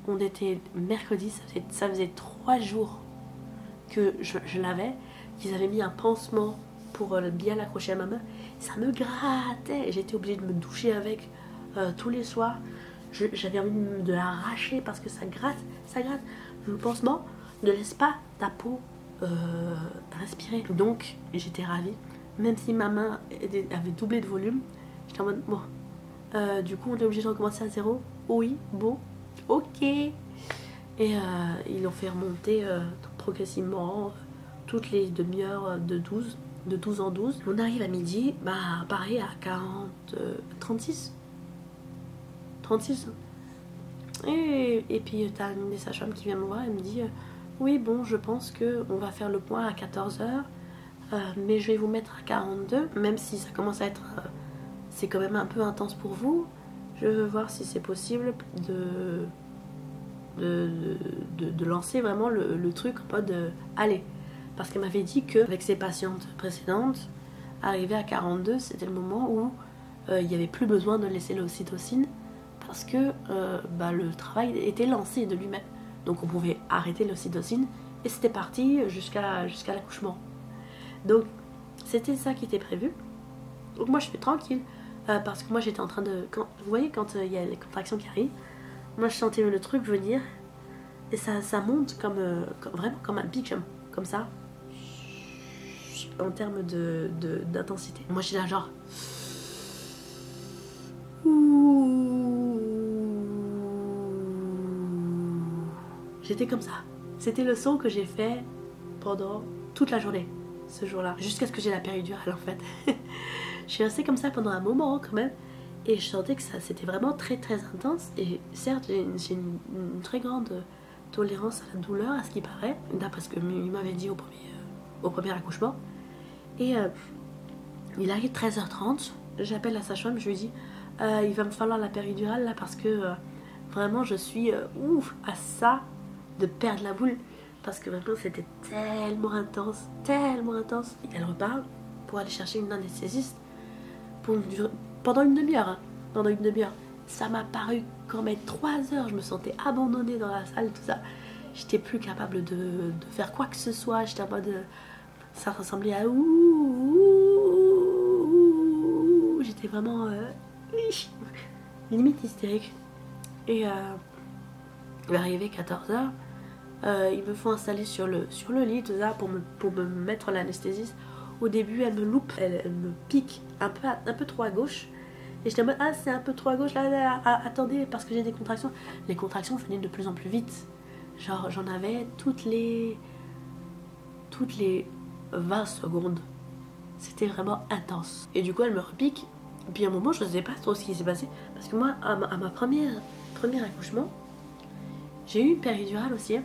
On était mercredi, ça faisait 3 jours que je l'avais. Qu'ils avaient mis un pansement pour bien l'accrocher à ma main. Ça me grattait. J'étais obligée de me doucher avec tous les soirs. J'avais envie de l'arracher parce que ça gratte. Le pansement ne laisse pas ta peau respirer. Donc j'étais ravie. Même si ma main avait doublé de volume, j'étais en mode bon. Du coup on est obligé de recommencer à zéro. Oui, bon, ok. Et ils l'ont fait remonter progressivement toutes les demi-heures de 12 en 12. On arrive à midi, pareil à 36. Et puis t'as une des sages-femmes qui vient me voir et me dit oui bon je pense qu'on va faire le point à 14h mais je vais vous mettre à 42 même si ça commence à être c'est quand même un peu intense pour vous. Je veux voir si c'est possible de lancer vraiment le truc en mode allez. Parce qu'elle m'avait dit qu'avec ses patientes précédentes, arrivé à 42, c'était le moment où il n'y avait plus besoin de laisser l'ocytocine parce que le travail était lancé de lui-même. Donc on pouvait arrêter l'ocytocine et c'était parti jusqu'à l'accouchement. Donc c'était ça qui était prévu. Donc moi je suis tranquille parce que moi j'étais en train de... vous voyez quand il y a les contractions qui arrivent, moi je sentais le truc venir. Et ça monte vraiment comme un pic, comme ça, en termes d'intensité. Moi, j'étais là genre... J'étais comme ça. C'était le son que j'ai fait pendant toute la journée, ce jour-là, jusqu'à ce que j'ai la péridurale en fait. Je suis restée comme ça pendant un moment quand même, et je sentais que ça c'était vraiment très très intense. Et certes, j'ai une très grande tolérance à la douleur, à ce qui paraît, d'après ce qu'il m'avait dit au premier accouchement. Et il arrive 13h30, j'appelle la sage-femme, je lui dis il va me falloir la péridurale là parce que vraiment je suis à ça de perdre la boule, parce que vraiment c'était tellement intense. Et elle repart pour aller chercher une anesthésiste pendant une demi-heure. Pendant une demi-heure. Ça m'a paru quand même 3 heures, je me sentais abandonnée dans la salle, tout ça. J'étais plus capable de faire quoi que ce soit. J'étais en mode... ça ressemblait à j'étais vraiment limite hystérique. Et il est arrivé 14h. Ils me font installer sur le lit, tout ça, pour me mettre l'anesthésiste. Au début, elle me loupe, elle me pique un peu trop à gauche. Et j'étais en mode, c'est un peu trop à gauche, là, attendez, parce que j'ai des contractions. Les contractions venaient de plus en plus vite. Genre, j'en avais toutes les 20 secondes. C'était vraiment intense. Et du coup, elle me repique. Et puis à un moment, je ne sais pas trop ce qui s'est passé. Parce que moi, à ma premier accouchement, j'ai eu une péridurale aussi.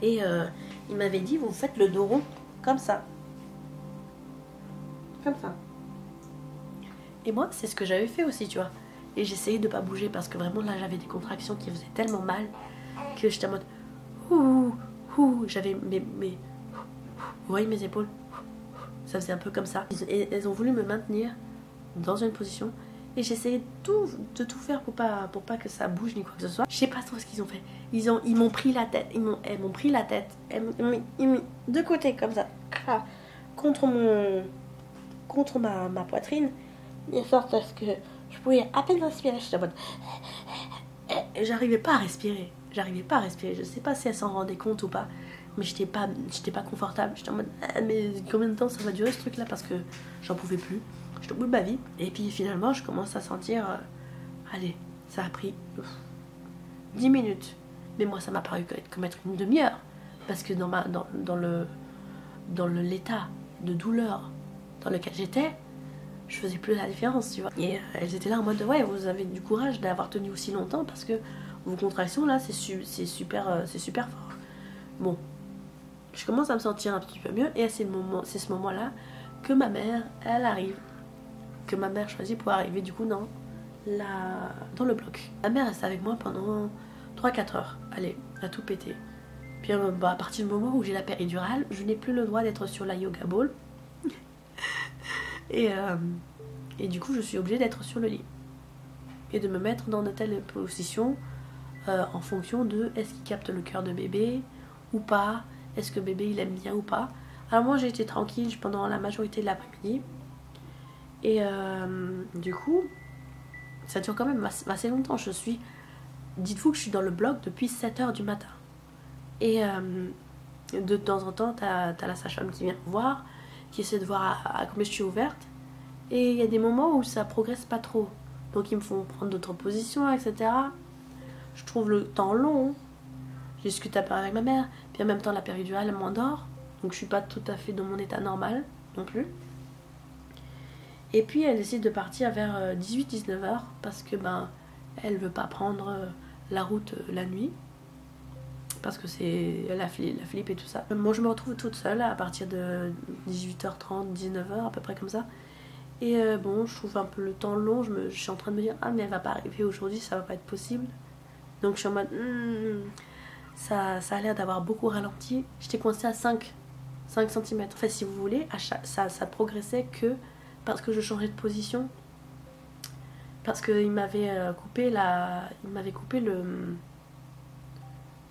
Et il m'avait dit, vous faites le dos rond, comme ça. Comme ça. Et moi, c'est ce que j'avais fait aussi, tu vois. Et j'essayais de pas bouger parce que vraiment, là, j'avais des contractions qui faisaient tellement mal que j'étais en mode... J'avais mes... Vous voyez mes épaules? Ça faisait un peu comme ça. Elles ont voulu me maintenir dans une position. Et j'essayais de tout faire pour pas que ça bouge ni quoi que ce soit. Je sais pas trop ce qu'ils ont fait. Ils m'ont pris la tête. Elles m'ont pris la tête. Ils m'ont de côté comme ça. Contre ma poitrine. De sorte à ce que je pouvais à peine respirer. J'étais en mode... J'arrivais pas à respirer. Je sais pas si elles s'en rendaient compte ou pas. Mais j'étais pas confortable. J'étais en mode... mais combien de temps ça va durer ce truc là? Parce que j'en pouvais plus. J'étais au bout de ma vie. Et puis finalement, je commence à sentir... allez, ça a pris 10 minutes. Mais moi, ça m'a paru comme être une demi-heure. Parce que dans l'état de douleur dans lequel j'étais, je faisais plus la différence, tu vois. Et elles étaient là en mode, ouais, vous avez du courage d'avoir tenu aussi longtemps parce que vos contractions, là, c'est super fort. Bon, je commence à me sentir un petit peu mieux. Et c'est ce moment-là que ma mère, elle arrive. Que ma mère choisit pour arriver du coup dans le bloc. Ma mère reste avec moi pendant 3-4 heures. Allez, à tout péter. Puis à partir du moment où j'ai la péridurale, je n'ai plus le droit d'être sur la yoga ball. Et du coup, je suis obligée d'être sur le lit. Et de me mettre dans de telles positions en fonction de est-ce qu'il capte le cœur de bébé ou pas, est-ce que bébé il aime bien ou pas. Alors moi j'ai été tranquille pendant la majorité de l'après-midi. Et du coup, ça dure quand même assez longtemps. Dites-vous que je suis dans le bloc depuis 7h du matin. Et de temps en temps, t'as la sage-femme qui vient me voir, qui essaie de voir à combien je suis ouverte. Et il y a des moments où ça progresse pas trop. Donc ils me font prendre d'autres positions, etc. Je trouve le temps long. Je discute un peu avec ma mère. Puis en même temps, la péridurale, elle m'endort. Donc je suis pas tout à fait dans mon état normal non plus. Et puis elle décide de partir vers 18-19h parce que elle veut pas prendre la route la nuit. Parce que c'est la flippe et tout ça. Moi je me retrouve toute seule à partir de 18h30, 19h à peu près comme ça. Et bon, je trouve un peu le temps long. Je suis en train de me dire, mais elle va pas arriver aujourd'hui, ça va pas être possible. Donc je suis en mode, ça a l'air d'avoir beaucoup ralenti. J'étais coincée à 5 cm. En fait, si vous voulez, ça progressait que parce que je changeais de position. Parce qu'il m'avait coupé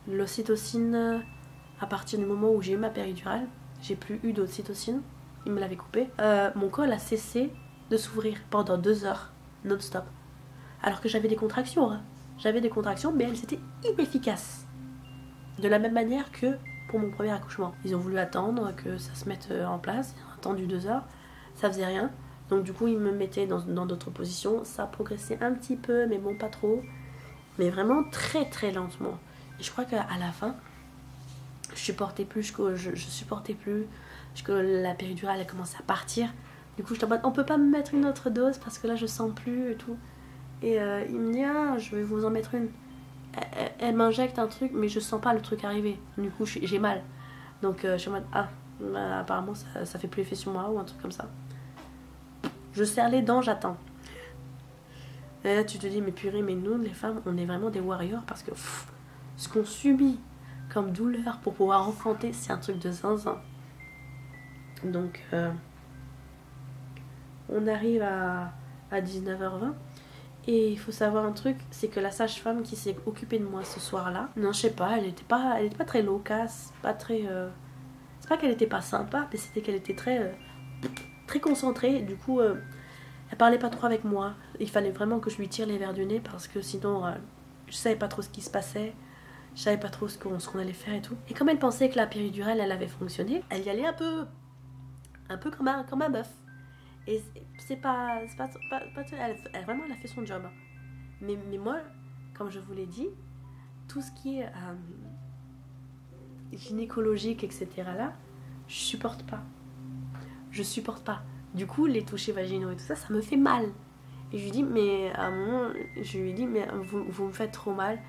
l'ocytocine à partir du moment où j'ai eu ma péridurale. J'ai plus eu d'ocytocine. Il me l'avait coupé. Mon col a cessé de s'ouvrir pendant 2 heures non-stop. Alors que j'avais des contractions. Hein. j'avais des contractions, mais elles étaient inefficaces. De la même manière que pour mon premier accouchement. Ils ont voulu attendre que ça se mette en place, ils ont attendu 2 heures, ça faisait rien. Donc du coup, ils me mettaient dans d'autres positions, ça progressait un petit peu, mais bon, pas trop. Mais vraiment très très lentement. Et je crois qu'à la fin, je supportais plus, je supportais plus, que la péridurale a commencé à partir. Du coup, je t'en mode, on peut pas me mettre une autre dose parce que là, je sens plus et tout. Et il me dit, ah, je vais vous en mettre une. Elle m'injecte un truc, mais je sens pas le truc arriver. Du coup, j'ai mal. Donc, je suis en mode, ah, bah, apparemment, ça fait plus effet sur moi ou un truc comme ça. Je serre les dents, j'attends. Et là, tu te dis, mais purée, mais nous, les femmes, on est vraiment des warriors parce que ce qu'on subit comme douleur pour pouvoir enfanter, c'est un truc de zinzin. Donc, on arrive à 19h20 et il faut savoir un truc, c'est que la sage-femme qui s'est occupée de moi ce soir-là, non, je sais pas, elle était pas très loquace, pas très... c'est pas qu'elle était pas sympa, mais c'était qu'elle était très concentrée. Du coup, elle parlait pas trop avec moi. Il fallait vraiment que je lui tire les verres du nez parce que sinon, je savais pas trop ce qui se passait. Je savais pas trop ce qu'on allait faire et tout. Et comme elle pensait que la péridurale, elle avait fonctionné, elle y allait un peu comme un bœuf. Et c'est pas vraiment, elle a fait son job. Mais moi, comme je vous l'ai dit, tout ce qui est gynécologique, etc. là, je supporte pas. Du coup, les touchés vaginaux et tout ça, ça me fait mal. Et je lui dis, mais à un moment, vous me faites trop mal.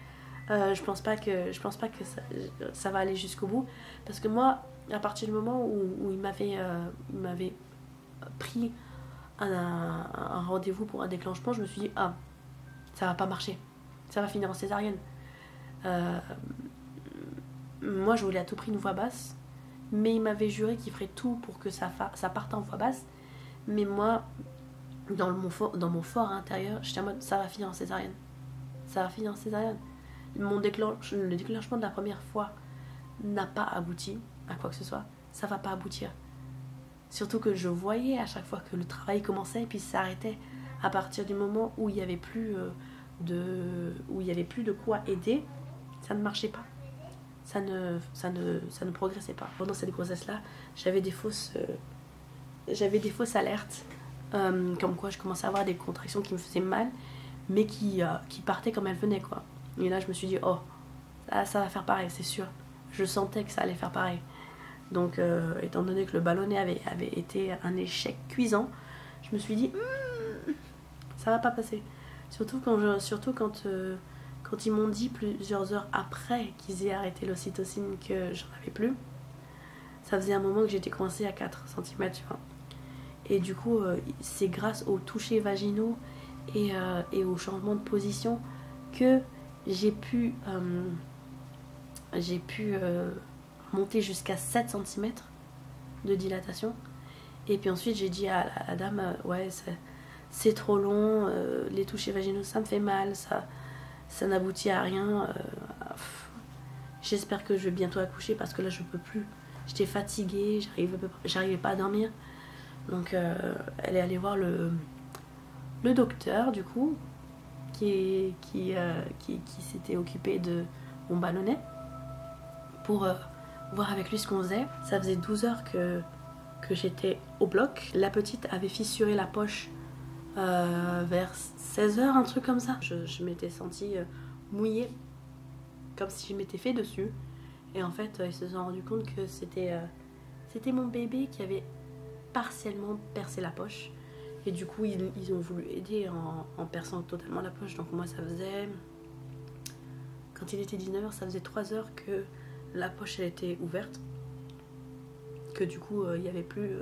Je pense pas que ça va aller jusqu'au bout. Parce que moi, à partir du moment où il m'avait pris un rendez-vous pour un déclenchement, je me suis dit, ah, ça va pas marcher. Ça va finir en césarienne. Moi, je voulais à tout prix une voix basse. Mais il m'avait juré qu'il ferait tout pour que ça parte en voix basse. Mais moi, dans mon fort intérieur, j'étais en mode, ça va finir en césarienne. Ça va finir en césarienne. Le déclenchement de la première fois n'a pas abouti à quoi que ce soit. Ça va pas aboutir. Surtout que je voyais à chaque fois que le travail commençait et puis s'arrêtait à partir du moment où il n'y avait plus de quoi aider, ça ne marchait pas. Ça ne progressait pas. Pendant cette grossesse-là, j'avais des fausses alertes, comme quoi je commençais à avoir des contractions qui me faisaient mal, mais qui partaient comme elles venaient, quoi. Et là, je me suis dit, oh, ça va faire pareil, c'est sûr. Je sentais que ça allait faire pareil. Donc, étant donné que le ballonnet avait été un échec cuisant, je me suis dit, ça va pas passer. Surtout quand ils m'ont dit plusieurs heures après qu'ils aient arrêté l'ocytocine que j'en avais plus. Ça faisait un moment que j'étais coincée à 4 cm, tu vois. Et du coup, c'est grâce aux touchés vaginaux et au changement de position que j'ai pu monter jusqu'à 7 cm de dilatation. Et puis ensuite, j'ai dit à la dame, ouais, c'est trop long, les touchés vaginaux, ça me fait mal, ça n'aboutit à rien. J'espère que je vais bientôt accoucher parce que là, je peux plus. J'étais fatiguée, j'arrivais pas à dormir. Donc, elle est allée voir le docteur, du coup, qui s'était occupé de mon ballonnet pour voir avec lui ce qu'on faisait. Ça faisait 12 heures que j'étais au bloc. La petite avait fissuré la poche vers 16 heures, un truc comme ça. Je m'étais sentie mouillée, comme si je m'étais fait dessus. Et en fait, ils se sont rendus compte que c'était mon bébé qui avait partiellement percé la poche. Et du coup, ils ont voulu aider en perçant totalement la poche. Donc moi, ça faisait... Quand il était 19h, ça faisait 3 heures que la poche, elle était ouverte. Que du coup, il y avait plus...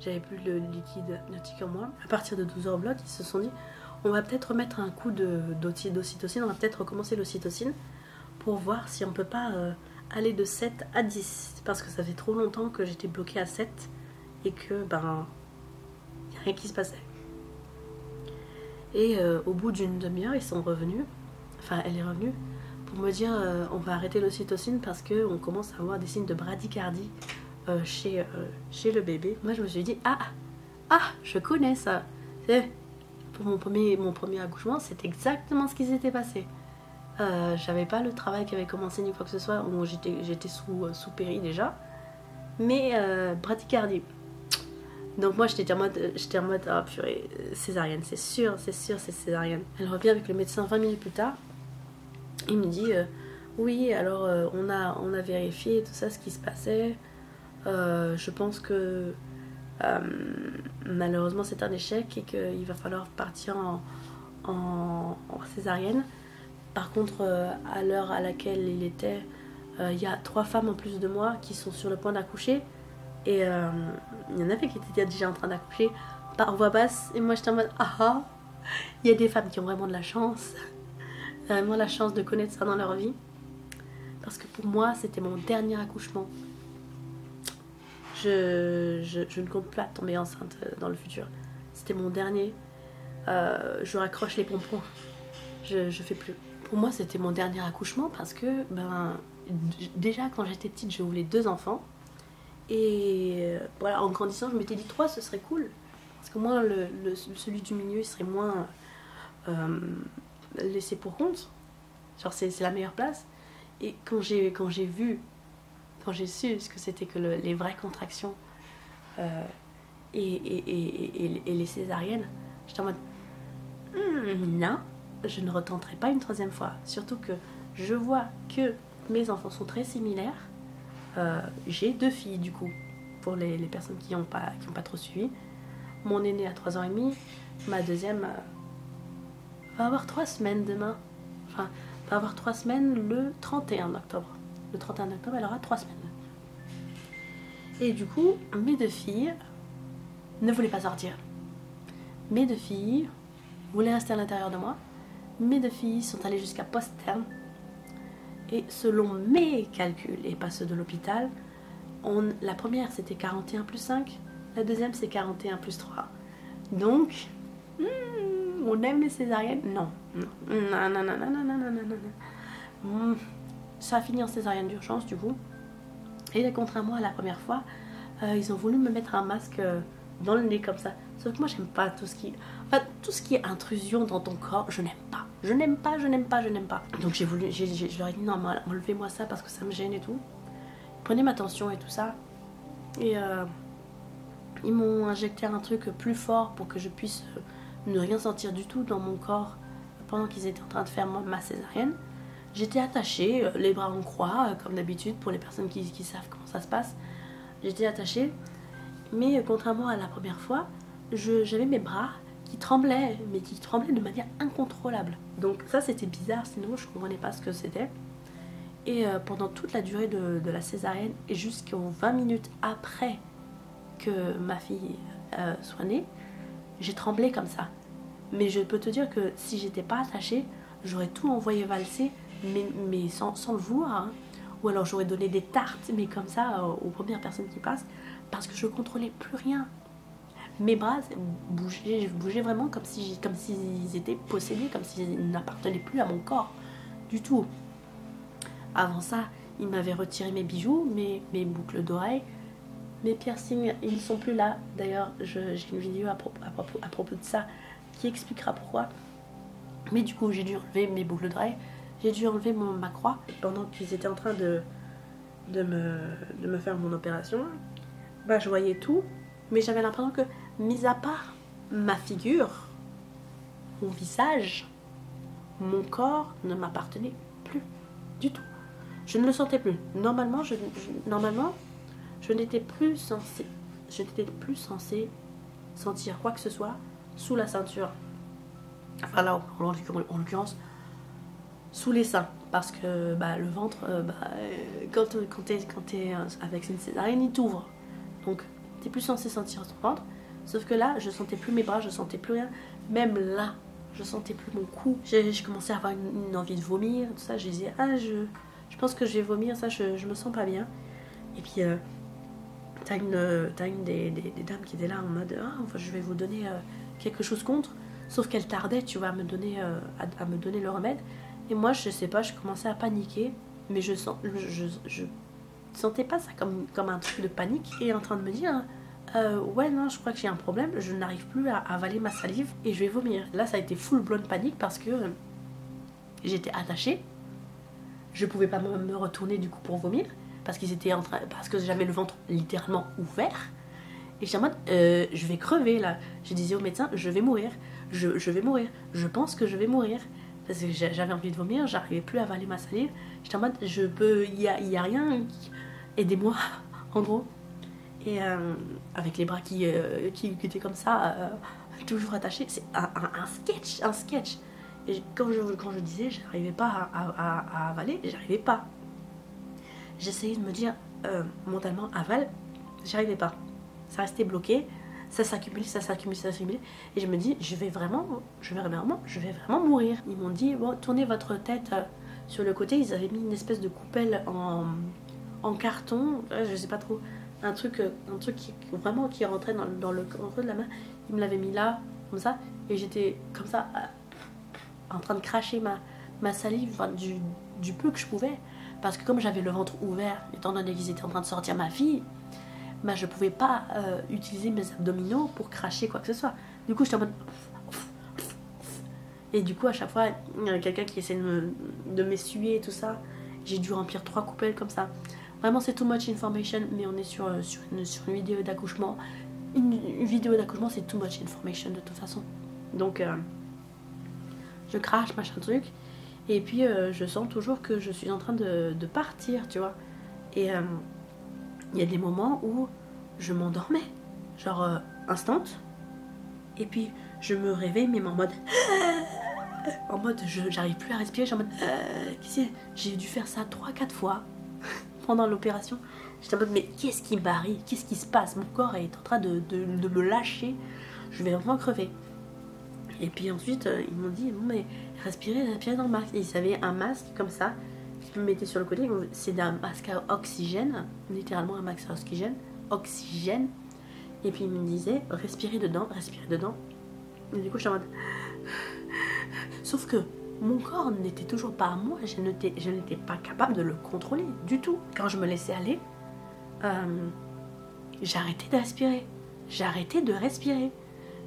j'avais plus le liquide amniotique en moi. À partir de 12 heures au bloc, ils se sont dit, on va peut-être remettre un coup d'ocytocine, on va peut-être recommencer l'ocytocine pour voir si on peut pas aller de 7 à 10. Parce que ça fait trop longtemps que j'étais bloquée à 7 et que, il n'y a rien qui se passait. Et au bout d'une demi-heure, ils sont revenus, enfin, elle est revenue, pour me dire, on va arrêter l'ocytocine parce qu'on commence à avoir des signes de bradycardie chez le bébé. Moi, je me suis dit, je connais ça. Pour mon premier accouchement, c'est exactement ce qui s'était passé. J'avais pas le travail qui avait commencé ni quoi que ce soit, où j'étais sous péri déjà, mais bradycardie. Donc moi j'étais en mode ah purée, césarienne, c'est sûr c'est césarienne. Elle revient avec le médecin 20 minutes plus tard. Il me dit oui alors on a vérifié tout ça ce qui se passait. Je pense que malheureusement c'est un échec et qu'il va falloir partir en césarienne. Par contre à l'heure à laquelle il était, il y a 3 femmes en plus de moi qui sont sur le point d'accoucher. Et il y en avait qui étaient déjà en train d'accoucher par voix basse. Et moi j'étais en mode ah, il y a des femmes qui ont vraiment de la chance. Vraiment la chance de connaître ça dans leur vie. Parce que pour moi c'était mon dernier accouchement. Je ne compte pas tomber enceinte dans le futur. C'était mon dernier. Je raccroche les pompons. Je fais plus. Pour moi c'était mon dernier accouchement parce que déjà quand j'étais petite je voulais 2 enfants. Et voilà, en grandissant, je m'étais dit 3, ce serait cool. Parce que moi, celui du milieu, il serait moins laissé pour compte. Genre, c'est la meilleure place. Et quand j'ai su ce que c'était que les vraies contractions et les césariennes, j'étais en mode non, je ne retenterai pas une 3e fois. Surtout que je vois que mes enfants sont très similaires. J'ai 2 filles du coup, pour les personnes qui n'ont pas trop suivi. Mon aîné a 3 ans et demi, ma deuxième va avoir 3 semaines demain. Enfin, va avoir 3 semaines le 31 octobre. Le 31 octobre, elle aura 3 semaines. Et du coup, mes 2 filles ne voulaient pas sortir. Mes 2 filles voulaient rester à l'intérieur de moi. Mes 2 filles sont allées jusqu'à post-terme. Et selon mes calculs, et pas ceux de l'hôpital, la première c'était 41 plus 5, la deuxième c'est 41 plus 3. Donc, on aime les césariennes? Non. Ça a fini en césarienne d'urgence du coup. Et contrairement à la première fois, ils ont voulu me mettre un masque dans le nez comme ça. Sauf que moi j'aime pas tout ce qui est intrusion dans ton corps, je n'aime pas. Je n'aime pas. Donc je leur ai dit non, enlevez-moi ça parce que ça me gêne et tout. Prenez ma tension et tout ça. Et ils m'ont injecté un truc plus fort pour que je puisse ne rien sentir du tout dans mon corps pendant qu'ils étaient en train de faire ma césarienne. J'étais attachée, les bras en croix, comme d'habitude pour les personnes qui savent comment ça se passe. J'étais attachée, mais contrairement à la première fois, j'avais mes bras qui tremblaient, mais qui tremblaient de manière incontrôlable. Donc ça c'était bizarre, sinon je ne comprenais pas ce que c'était. Et pendant toute la durée de la césarienne et jusqu'aux 20 minutes après que ma fille soit née, j'ai tremblé comme ça. Mais je peux te dire que si j'étais pas attachée, j'aurais tout envoyé valser, mais sans le vouloir. Hein. Ou alors j'aurais donné des tartes, mais comme ça, aux premières personnes qui passent, parce que je contrôlais plus rien. Mes bras bougeaient vraiment comme s'ils étaient possédés, comme s'ils n'appartenaient plus à mon corps du tout. Avant ça, ils m'avaient retiré mes bijoux, mes boucles d'oreilles, mes piercings, ils ne sont plus là. D'ailleurs, j'ai une vidéo à propos de ça qui expliquera pourquoi. Mais du coup, j'ai dû enlever mes boucles d'oreilles, j'ai dû enlever ma croix pendant qu'ils étaient en train de me faire mon opération. Bah, je voyais tout, mais j'avais l'impression que, mis à part ma figure, mon visage, mon corps ne m'appartenait plus du tout. Je ne le sentais plus. Normalement, je n'étais plus censée sentir quoi que ce soit sous la ceinture. Enfin là, en l'occurrence, sous les seins. Parce que le ventre, quand t'es avec une césarienne, il t'ouvre. Donc, t'es plus censé sentir ton ventre. Sauf que là, je sentais plus mes bras, je sentais plus rien. Même là, je sentais plus mon cou. J'ai commencé à avoir une envie de vomir, tout ça. Je disais, je pense que je vais vomir, ça, je me sens pas bien. Et puis, t'as une des dames qui était là en mode, je vais vous donner quelque chose contre. Sauf qu'elle tardait, tu vois, à me donner le remède. Et moi, je sais pas, je commençais à paniquer. Mais je sentais pas ça comme un truc de panique. Et en train de me dire, ouais, non, je crois que j'ai un problème. Je n'arrive plus à avaler ma salive et je vais vomir. Là, ça a été full blown panique parce que j'étais attachée. Je pouvais pas me retourner du coup pour vomir parce parce que j'avais le ventre littéralement ouvert. Et j'étais en mode, je vais crever là. Je disais au médecin, je vais mourir. Je vais mourir. Je pense que je vais mourir. Parce que j'avais envie de vomir, j'arrivais plus à avaler ma salive. J'étais en mode, il y a rien. Aidez-moi, en gros. Et avec les bras qui étaient comme ça, toujours attachés. C'est un sketch. Et quand je disais, j'arrivais pas à avaler, j'arrivais pas. J'essayais de me dire, mentalement, avale, j'arrivais pas. Ça restait bloqué, ça s'accumulait. Et je me dis, je vais vraiment mourir. Ils m'ont dit, bon, tournez votre tête sur le côté. Ils avaient mis une espèce de coupelle en carton, je sais pas trop, un truc qui rentrait dans le creux de la main. Ils me l'avaient mis là, comme ça, et j'étais comme ça, en train de cracher ma salive, enfin, du peu que je pouvais. Parce que comme j'avais le ventre ouvert, étant donné qu'ils étaient en train de sortir ma fille, bah, je pouvais pas utiliser mes abdominaux pour cracher quoi que ce soit. Du coup, j'étais en mode... Et du coup, à chaque fois, il y a quelqu'un qui essaie de m'essuyer et tout ça. J'ai dû remplir 3 coupelles comme ça. Vraiment, c'est too much information, mais on est sur une vidéo d'accouchement. Une vidéo d'accouchement, c'est too much information de toute façon. Donc, je crache, machin truc. Et puis, je sens toujours que je suis en train de partir, tu vois. Et il y a des moments où je m'endormais, genre instant. Et puis, je me réveille, mais en mode... En mode, j'arrive plus à respirer, j'ai en mode... J'ai dû faire ça 3-4 fois pendant l'opération. J'étais en mode, mais qu'est-ce qui m'arrive? Qu'est-ce qui se passe? Mon corps est en train de me lâcher. Je vais vraiment crever. Et puis ensuite, ils m'ont dit, bon, mais respirez dans le masque. Et ils avaient un masque comme ça, qu'ils me mettaient sur le côté. C'est un masque à oxygène, littéralement un masque à oxygène. Et puis ils me disaient, respirez dedans. Et du coup, j'étais en mode... Sauf que mon corps n'était toujours pas à moi, je n'étais pas capable de le contrôler du tout. Quand je me laissais aller, j'arrêtais de respirer.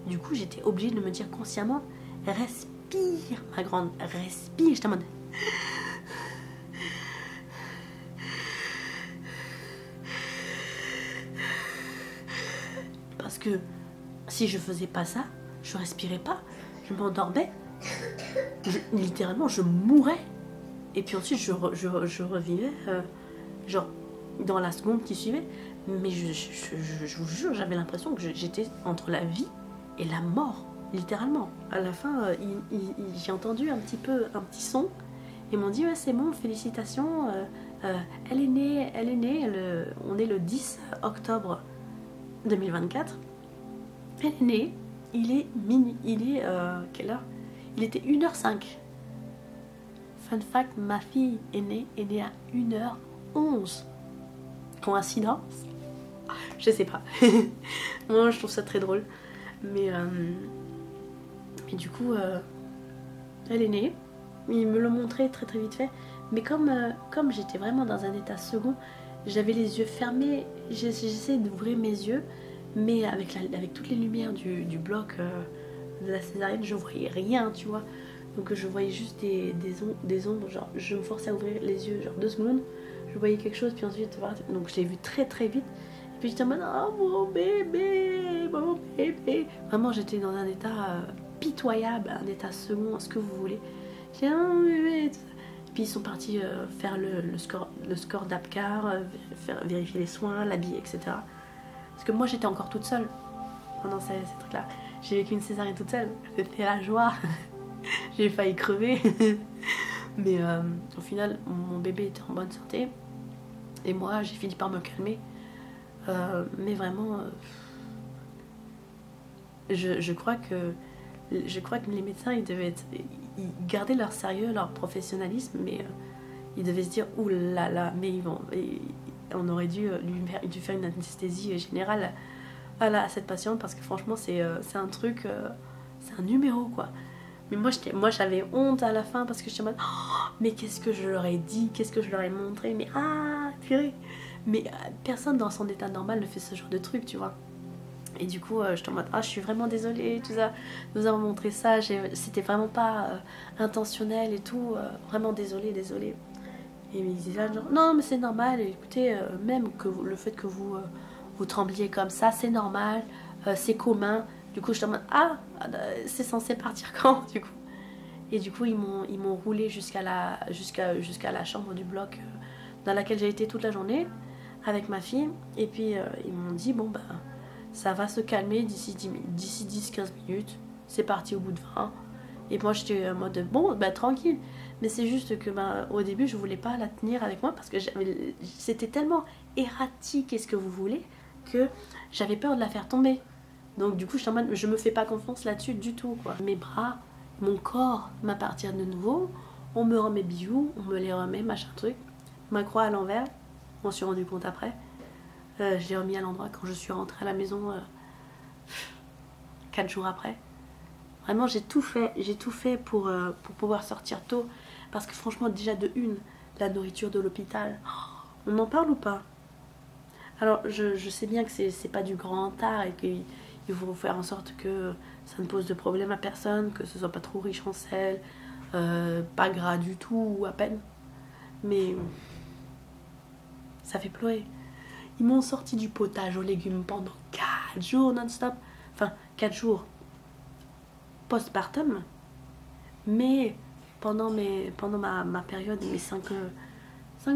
Du coup, j'étais obligée de me dire consciemment, respire, ma grande, respire. J'étais en mode... Parce que si je faisais pas ça, je respirais pas, je m'endormais. Littéralement, je mourais. Et puis ensuite, je revivais, genre, dans la seconde qui suivait. Mais je vous jure, j'avais l'impression que j'étais entre la vie et la mort, littéralement. À la fin, j'ai entendu un petit son. Ils m'ont dit, ouais, c'est bon, félicitations. Elle est née, on est le 10 octobre 2024. Elle est née, quelle heure? Il était 1h05. Fun fact, ma fille est née à 1h11. Coïncidence? Je sais pas. Moi, je trouve ça très drôle. Mais du coup, elle est née. Ils me l'ont montré très très vite fait. Mais comme j'étais vraiment dans un état second, j'avais les yeux fermés. J'essayais d'ouvrir mes yeux. Mais avec toutes les lumières du bloc de la césarienne, je voyais rien, tu vois. Donc je voyais juste des ombres, genre je me forçais à ouvrir les yeux, genre 2 secondes, je voyais quelque chose, puis ensuite, voilà. Donc je l'ai vu très très vite. Et puis j'étais en mode, oh mon bébé. Vraiment, j'étais dans un état pitoyable, un état second, ce que vous voulez. J'ai dit, oh mon bébé. Puis ils sont partis faire le score d'APCAR, vérifier les soins, l'habiller, etc. Parce que moi j'étais encore toute seule pendant ces trucs-là. J'ai vécu une césarienne toute seule. C'était la joie. J'ai failli crever. Mais au final, mon bébé était en bonne santé. Et moi, j'ai fini par me calmer. Mais vraiment, je crois que les médecins, ils gardaient leur sérieux, leur professionnalisme, mais ils devaient se dire, ouh là là, mais on aurait dû lui faire une anesthésie générale à cette patiente, parce que franchement c'est un truc, c'est un numéro quoi. Mais moi j'avais honte à la fin, parce que j'étais en mode, oh, mais qu'est-ce que je leur ai dit, qu'est-ce que je leur ai montré, mais purée. Mais personne dans son état normal ne fait ce genre de truc, tu vois. Et du coup, j'étais en mode, ah, je suis vraiment désolée, tout ça. Nous avons montré ça, c'était vraiment pas intentionnel et tout. Vraiment désolée, désolée. Et il disait genre, non, mais c'est normal, écoutez, même que le fait que vous trembliez comme ça, c'est normal, c'est commun. Du coup, je en mode, ah, c'est censé partir quand, du coup. Et du coup, ils m'ont roulé jusqu'à la chambre du bloc dans laquelle j'ai été toute la journée avec ma fille. Et puis, ils m'ont dit, bon, bah, ça va se calmer d'ici 10-15 minutes. C'est parti au bout de 20. Et moi, j'étais en mode, bon, bah, tranquille. Mais c'est juste que au début, je voulais pas la tenir avec moi parce que c'était tellement erratique, est-ce que vous voulez, que j'avais peur de la faire tomber. Donc du coup, je me fais pas confiance là-dessus du tout, quoi. Mes bras, mon corps m'appartiennent de nouveau. On me remet bijoux, on me les remet, machin truc. Ma croix à l'envers, on s'est rendu compte après. Je l'ai remis à l'endroit quand je suis rentrée à la maison 4 jours après. Vraiment, j'ai tout fait pour pouvoir sortir tôt. Parce que franchement, déjà de une, la nourriture de l'hôpital, on en parle ou pas? Alors, je sais bien que c'est pas du grand art et qu'il faut faire en sorte que ça ne pose de problème à personne, que ce soit pas trop riche en sel, pas gras du tout ou à peine. Mais ça fait pleurer. Ils m'ont sorti du potage aux légumes pendant 4 jours non-stop. Enfin, 4 jours postpartum. Mais pendant ma période, mes 5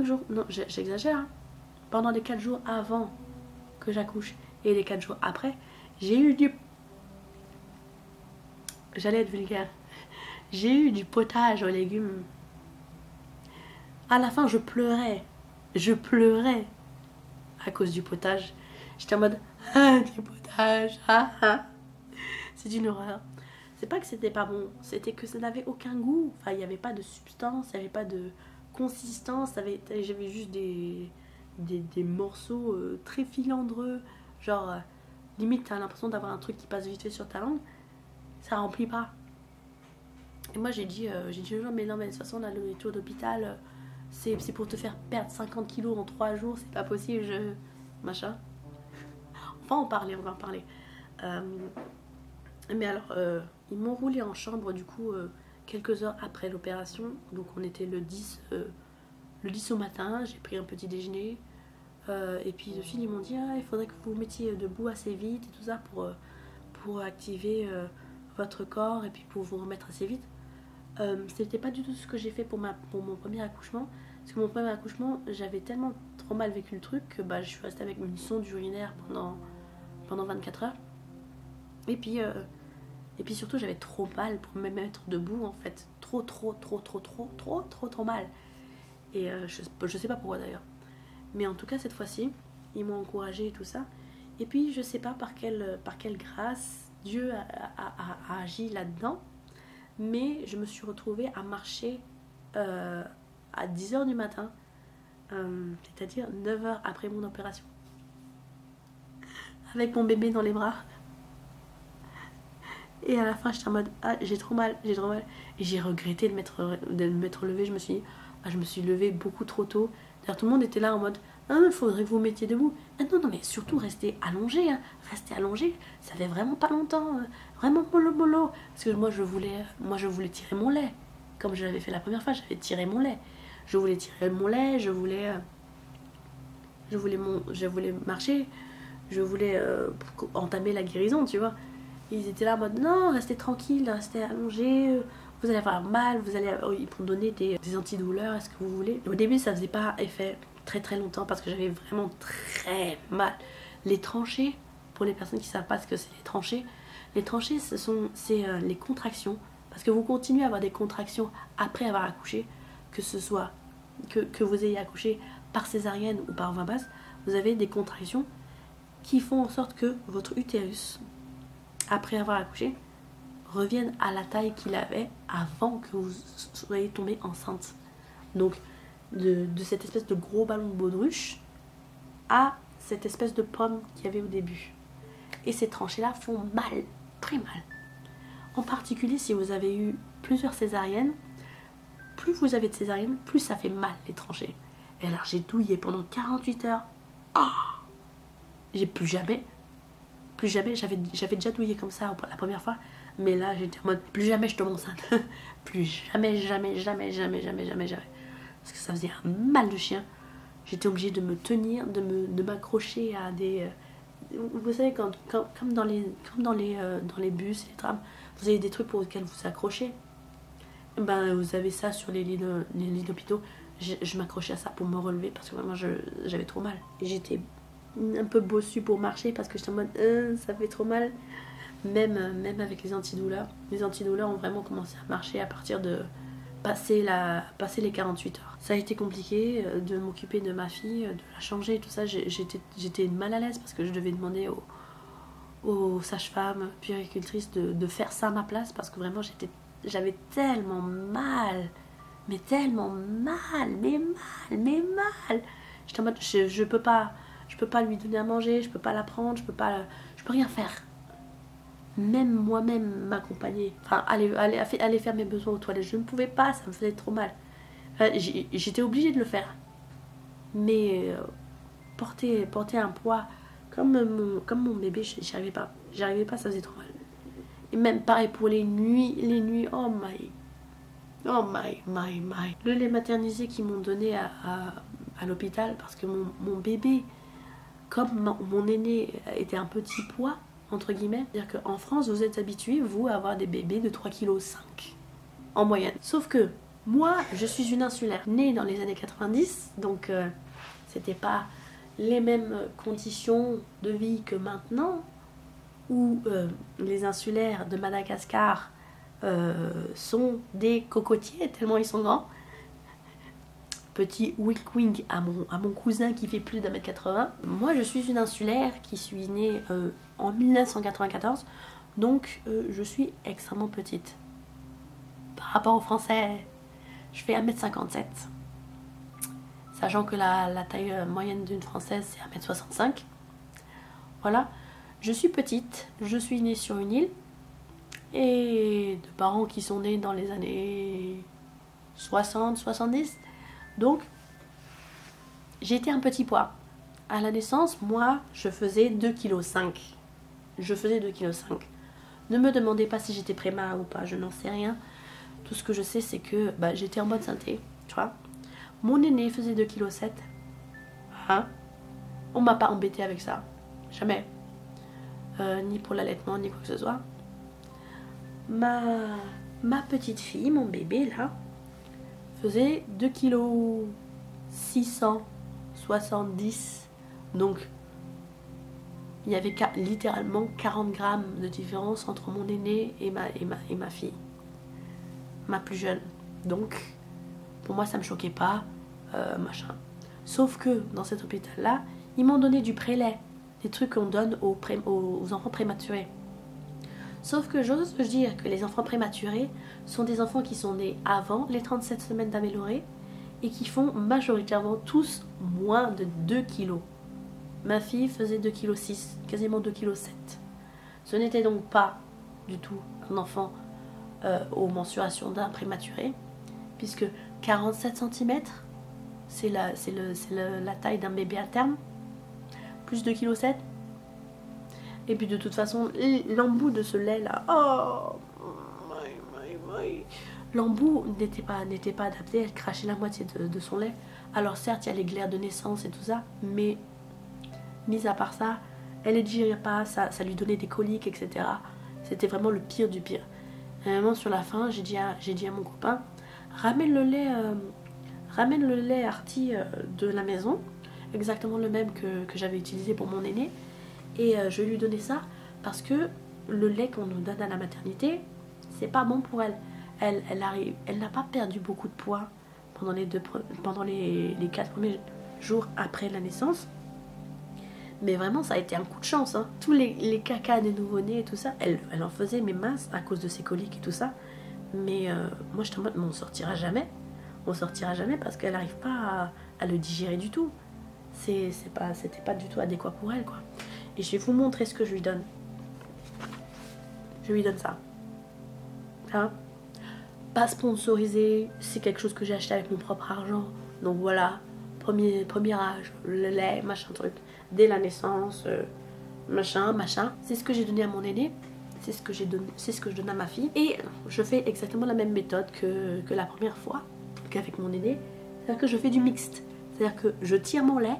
jours, non, j'exagère, hein. Pendant les 4 jours avant que j'accouche et les 4 jours après, j'ai eu j'allais être vulgaire, j'ai eu du potage aux légumes. À la fin, je pleurais à cause du potage. J'étais en mode, ah, du potage, ah, ah. C'est une horreur. C'est pas que c'était pas bon, c'était que ça n'avait aucun goût. Enfin, il n'y avait pas de substance, il n'y avait pas de consistance. J'avais juste des morceaux très filandreux. Genre, limite, t'as l'impression d'avoir un truc qui passe vite fait sur ta langue. Ça remplit pas. Et moi, j'ai dit mais non, mais de toute façon, la nourriture d'hôpital, c'est pour te faire perdre 50 kilos en 3 jours, c'est pas possible, machin. On va en parler. Mais alors, ils m'ont roulé en chambre du coup quelques heures après l'opération. Donc on était le 10 au matin, j'ai pris un petit déjeuner. Et puis de suite ils m'ont dit il faudrait que vous vous mettiez debout assez vite et tout ça pour activer votre corps et puis pour vous remettre assez vite. C'était pas du tout ce que j'ai fait pour mon premier accouchement. Parce que mon premier accouchement, j'avais tellement trop mal vécu le truc que je suis restée avec une sonde urinaire pendant 24 heures. Et puis surtout, j'avais trop mal pour me mettre debout, en fait. Trop mal. Et je sais pas pourquoi d'ailleurs. Mais en tout cas, cette fois-ci, ils m'ont encouragée et tout ça. Et puis, je sais pas par quelle grâce Dieu a agi là-dedans. Mais je me suis retrouvée à marcher à 10h du matin. C'est-à-dire 9h après mon opération. Avec mon bébé dans les bras. Et à la fin, j'étais en mode, j'ai trop mal. Et j'ai regretté de m'être levée. Je me suis levée beaucoup trop tôt. D'ailleurs, tout le monde était là en mode, il faudrait que vous mettiez debout. Non, mais surtout, restez allongé. Restez allongé. Ça fait vraiment pas longtemps. Vraiment mollo. Parce que moi, je voulais tirer mon lait. Comme je l'avais fait la première fois, j'avais tiré mon lait. Je voulais tirer mon lait, je voulais marcher. Je voulais entamer la guérison, tu vois. Ils étaient là en mode non, restez tranquille, restez allongé, vous allez avoir mal, ils vont donner des antidouleurs, est-ce que vous voulez. Au début, ça faisait pas effet très longtemps parce que j'avais vraiment très mal. Les tranchées, pour les personnes qui savent pas ce que c'est les tranchées, c'est les contractions, parce que vous continuez à avoir des contractions après avoir accouché, que ce soit que vous ayez accouché par césarienne ou par voie basse, vous avez des contractions qui font en sorte que votre utérus, après avoir accouché, revienne à la taille qu'il avait avant que vous soyez tombée enceinte. Donc, de cette espèce de gros ballon de baudruche à cette espèce de pomme qu'il y avait au début. Et ces tranchées-là font mal, très mal. En particulier, si vous avez eu plusieurs césariennes, plus vous avez de césariennes, plus ça fait mal, les tranchées. Et alors, j'ai douillé pendant 48 heures. J'ai plus jamais plus jamais, j'avais déjà douillé comme ça la première fois, mais là j'étais en mode plus jamais je tombe enceinte. Plus jamais, jamais, jamais, jamais, jamais, jamais, jamais. Parce que ça faisait un mal de chien. J'étais obligée de me tenir, de m'accrocher à des... vous savez, comme dans les bus et les trams, vous avez des trucs pour lesquels vous accrochez. Ben, vous avez ça sur les lits d'hôpitaux. Je m'accrochais à ça pour me relever parce que vraiment j'avais trop mal. Et j'étais un peu bossue pour marcher parce que j'étais en mode ça fait trop mal. Même avec les antidouleurs. Les antidouleurs ont vraiment commencé à marcher à partir de passer les 48 heures. Ça a été compliqué de m'occuper de ma fille, de la changer et tout ça. J'étais mal à l'aise parce que je devais demander aux sages-femmes, puéricultrices de faire ça à ma place parce que vraiment j'avais tellement mal. Mais tellement mal, mais mal. J'étais en mode, je peux pas lui donner à manger, je peux pas la prendre, je peux rien faire. Même moi-même m'accompagner, enfin aller faire mes besoins aux toilettes, je ne pouvais pas, ça me faisait trop mal. J'étais obligée de le faire. Mais porter un poids comme mon bébé, j'y arrivais pas. Ça faisait trop mal. Et même pareil pour les nuits, oh my. Le lait maternisé qu'ils m'ont donné à l'hôpital, parce que mon bébé, comme mon aîné était un petit poids, entre guillemets, c'est-à-dire qu'en France, vous êtes habitués, vous, à avoir des bébés de 3,5 kg en moyenne. Sauf que moi, je suis une insulaire, née dans les années 90, donc c'était pas les mêmes conditions de vie que maintenant, où les insulaires de Madagascar sont des cocotiers tellement ils sont grands. Petit wink à mon cousin qui fait plus d'1m80. Moi je suis une insulaire qui suis née en 1994, donc je suis extrêmement petite. Par rapport aux Français, je fais 1m57. Sachant que la taille moyenne d'une Française c'est 1m65. Voilà, je suis petite, je suis née sur une île. Et de parents qui sont nés dans les années 60, 70. Donc, j'étais un petit poids. À la naissance, moi, je faisais 2,5 kg. Je faisais 2,5 kg. Ne me demandez pas si j'étais préma ou pas, je n'en sais rien. Tout ce que je sais, c'est que j'étais en mode synthé, tu vois. Mon aîné faisait 2,7 kg. Hein? On m'a pas embêté avec ça. Jamais. Ni pour l'allaitement, ni quoi que ce soit. Ma petite fille, mon bébé là, faisait 2,670 kg. Donc, il y avait littéralement 40 grammes de différence entre mon aîné et ma fille. Ma plus jeune. Donc, pour moi, ça me choquait pas, machin. Sauf que, dans cet hôpital-là, ils m'ont donné du prélait. Des trucs qu'on donne aux enfants prématurés. Sauf que j'ose dire que les enfants prématurés sont des enfants qui sont nés avant les 37 semaines d'améliorée et qui font majoritairement tous moins de 2 kg. Ma fille faisait 2,6 kg, quasiment 2,7 kg. Ce n'était donc pas du tout un enfant aux mensurations d'un prématuré, puisque 47 cm, c'est la taille d'un bébé à terme, plus 2,7 kg. Et puis de toute façon, l'embout de ce lait là, l'embout n'était pas adapté, elle crachait la moitié de son lait. Alors certes, il y a les glaires de naissance et tout ça, mais mis à part ça, elle ne digérait pas, ça lui donnait des coliques, etc. C'était vraiment le pire du pire. Et à un moment sur la fin, j'ai dit à mon copain, ramène le lait Arty de la maison, exactement le même que j'avais utilisé pour mon aîné. Et je lui donnais ça parce que le lait qu'on nous donne à la maternité, c'est pas bon pour elle. Elle n'a pas perdu beaucoup de poids pendant les 4 premiers jours après la naissance. Mais vraiment, ça a été un coup de chance. Hein. Tous les cacas des nouveau-nés et tout ça, elle en faisait, mais mince, à cause de ses coliques et tout ça. Mais moi, j'étais en mode, mais on sortira jamais. On sortira jamais parce qu'elle n'arrive pas à le digérer du tout. C'était pas du tout adéquat pour elle, quoi. Et je vais vous montrer ce que je lui donne. Je lui donne ça. Hein? Pas sponsorisé, c'est quelque chose que j'ai acheté avec mon propre argent. Donc voilà, premier âge, le lait, machin truc. Dès la naissance, machin, machin. C'est ce que j'ai donné à mon aîné, c'est ce que je donne à ma fille. Et je fais exactement la même méthode que la première fois, qu'avec mon aîné. C'est-à-dire que je fais du mixte. C'est-à-dire que je tire mon lait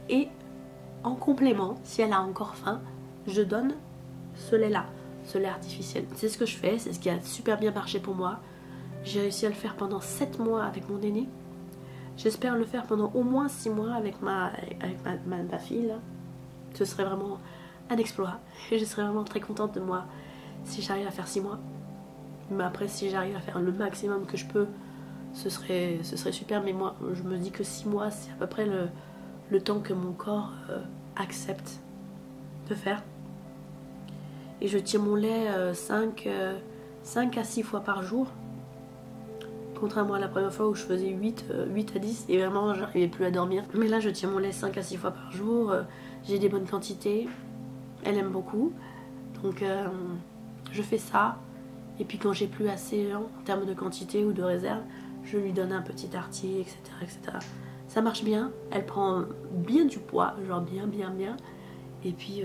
et en complément, si elle a encore faim, je donne ce lait-là, ce lait artificiel. C'est ce que je fais, c'est ce qui a super bien marché pour moi. J'ai réussi à le faire pendant 7 mois avec mon aîné. J'espère le faire pendant au moins 6 mois avec ma fille là. Ce serait vraiment un exploit. Et je serais vraiment très contente de moi si j'arrive à faire 6 mois. Mais après, si j'arrive à faire le maximum que je peux, ce serait super. Mais moi, je me dis que 6 mois, c'est à peu près le temps que mon corps accepte de faire. Et je tire mon lait 5 à 6 fois par jour. Contrairement à la première fois où je faisais 8 à 10 et vraiment j'arrivais plus à dormir. Mais là je tire mon lait 5 à 6 fois par jour, j'ai des bonnes quantités, elle aime beaucoup. Donc je fais ça. Et puis quand j'ai plus assez en termes de quantité ou de réserve, je lui donne un petit artier, etc., etc. Ça marche bien, elle prend bien du poids, genre bien. Et puis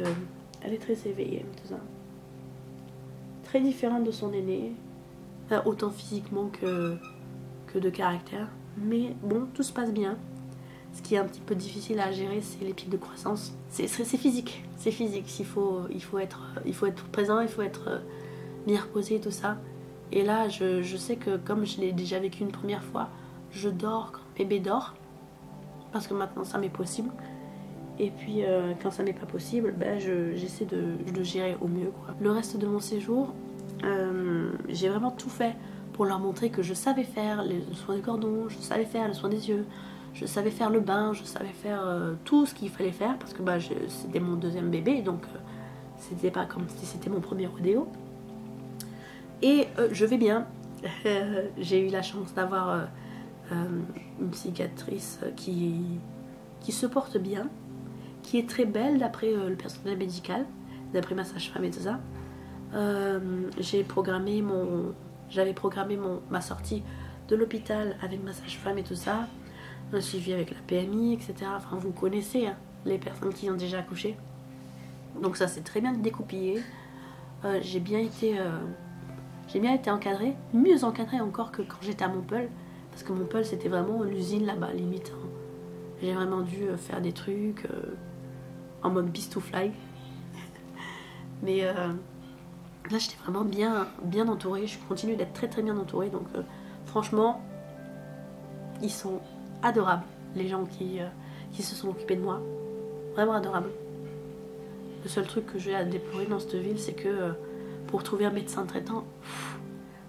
elle est très éveillée, tout ça. Très différente de son aîné, autant physiquement que de caractère, mais bon, tout se passe bien. Ce qui est un petit peu difficile à gérer, c'est les pics de croissance. C'est physique, il faut être présent, il faut être bien reposé et tout ça. Et là, je sais que comme je l'ai déjà vécu une première fois, je dors quand bébé dort, parce que maintenant ça m'est possible. Et puis quand ça m'est pas possible, ben, j'essaie de le gérer au mieux, quoi. Le reste de mon séjour, j'ai vraiment tout fait pour leur montrer que je savais faire le soin des cordons, je savais faire le soin des yeux, je savais faire le bain, je savais faire tout ce qu'il fallait faire, parce que bah, c'était mon deuxième bébé, donc c'était pas comme si c'était mon premier rodéo. Et je vais bien. J'ai eu la chance d'avoir une psychiatrice qui se porte bien, qui est très belle d'après le personnel médical, d'après ma sage-femme et tout ça. J'avais programmé ma sortie de l'hôpital avec ma sage-femme et tout ça, un suivi avec la PMI, etc. Enfin, vous connaissez hein, les personnes qui ont déjà accouché. Donc ça s'est très bien découpillé. J'ai bien été encadrée, mieux encadrée encore que quand j'étais à Montpellier, parce que Montpellier c'était vraiment l'usine là-bas, limite. Hein. J'ai vraiment dû faire des trucs en mode beast to fly. Mais là j'étais vraiment bien entourée, je continue d'être très bien entourée, donc franchement ils sont adorables, les gens qui se sont occupés de moi, vraiment adorables. Le seul truc que j'ai à déplorer dans cette ville, c'est que pour trouver un médecin traitant,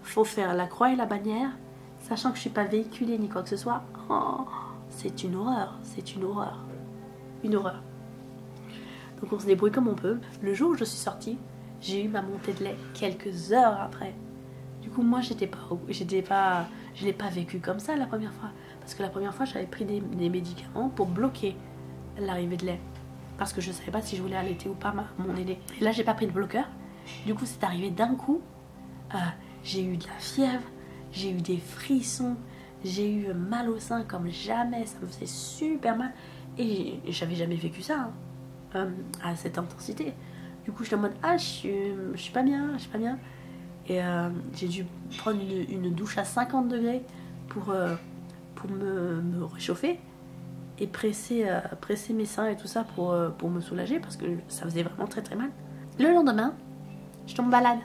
faut faire la croix et la bannière, sachant que je suis pas véhiculée ni quoi que ce soit. Oh, c'est une horreur, une horreur. Donc on se débrouille comme on peut. Le jour où je suis sortie, j'ai eu ma montée de lait quelques heures après. Du coup, moi, je l'ai pas vécu comme ça la première fois. Parce que la première fois, j'avais pris des médicaments pour bloquer l'arrivée de lait. Parce que je savais pas si je voulais allaiter ou pas mon aîné. Et là, j'ai pas pris de bloqueur. Du coup, c'est arrivé d'un coup. J'ai eu de la fièvre, j'ai eu des frissons, j'ai eu mal au sein comme jamais. Ça me faisait super mal. Et j'avais jamais vécu ça à cette intensité. Du coup, je suis en mode je suis pas bien. Et j'ai dû prendre une douche à 50 degrés pour me réchauffer et presser mes seins et tout ça pour me soulager parce que ça faisait vraiment très mal. Le lendemain, je tombe malade.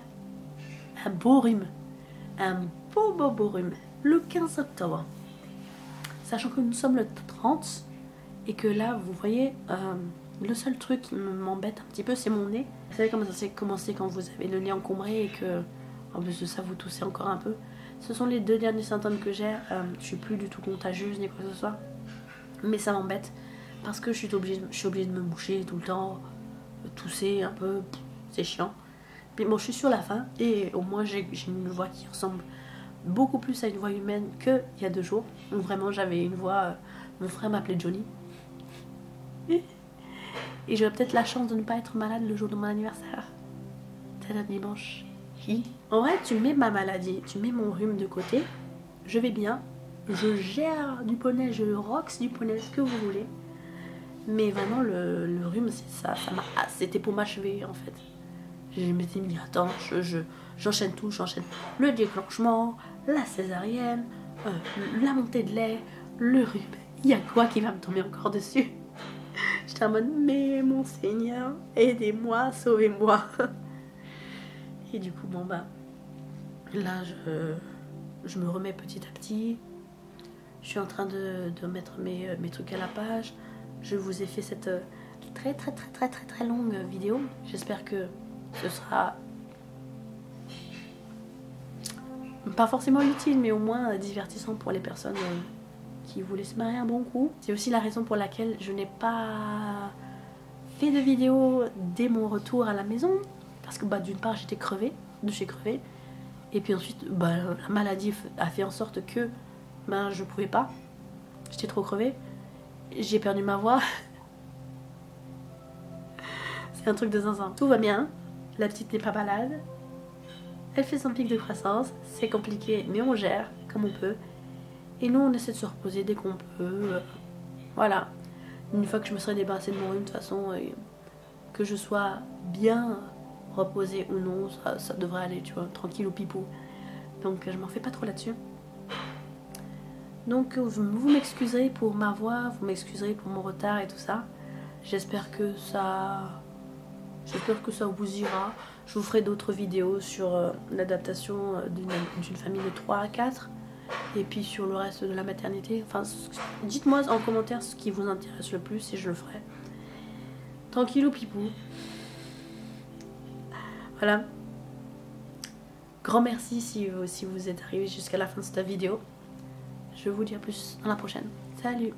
Un beau rhume. Un beau rhume. Le 15 octobre. Sachant que nous sommes le 30 et que là, vous voyez, le seul truc qui m'embête un petit peu, c'est mon nez. Vous savez comment ça s'est commencé quand vous avez le nez encombré et que, en plus de ça, vous toussez encore un peu. Ce sont les 2 derniers symptômes que j'ai. Je suis plus du tout contagieuse ni quoi que ce soit. Mais ça m'embête parce que je suis obligée de me moucher tout le temps, tousser un peu, c'est chiant. Mais bon, je suis sur la fin et au moins j'ai une voix qui ressemble beaucoup plus à une voix humaine qu'il y a 2 jours. Où vraiment j'avais une voix, mon frère m'appelait Johnny. Et j'aurais peut-être la chance de ne pas être malade le jour de mon anniversaire. C'est un dimanche. En vrai, tu mets ma maladie, tu mets mon rhume de côté, je vais bien, je gère du poney, je rox du poney, ce que vous voulez. Mais vraiment, le rhume, c'était pour m'achever, en fait. Je m'étais dit, attends, j'enchaîne tout, j'enchaîne le déclenchement, la césarienne, la montée de lait, le rhume. Il y a quoi qui va me tomber encore dessus? J'étais en mode, mais mon Seigneur, aidez-moi, sauvez-moi. Et du coup, bon bah, là, je me remets petit à petit. Je suis en train de mettre mes trucs à la page. Je vous ai fait cette très longue vidéo. J'espère que ce sera pas forcément utile, mais au moins divertissant pour les personnes qui voulaient se marier un bon coup. C'est aussi la raison pour laquelle je n'ai pas fait de vidéo dès mon retour à la maison. Parce que bah, d'une part, j'étais crevée, et puis ensuite, bah, la maladie a fait en sorte que ben, je pouvais pas. J'étais trop crevée. J'ai perdu ma voix. C'est un truc de zinzin. Tout va bien. La petite n'est pas malade. Elle fait son pic de croissance. C'est compliqué, mais on gère comme on peut. Et nous, on essaie de se reposer dès qu'on peut. Voilà. Une fois que je me serai débarrassée de mon rhume, de toute façon, que je sois bien reposée ou non, ça devrait aller, tu vois, tranquille au pipou. Donc, je m'en fais pas trop là-dessus. Donc, vous m'excuserez pour ma voix, vous m'excuserez pour mon retard et tout ça. J'espère que ça vous ira. Je vous ferai d'autres vidéos sur l'adaptation d'une famille de 3 à 4. Et puis sur le reste de la maternité. Enfin, dites-moi en commentaire ce qui vous intéresse le plus et je le ferai. Tranquille au pipou. Voilà. Grand merci si vous êtes arrivé jusqu'à la fin de cette vidéo. Je vous dis à plus dans la prochaine. Salut!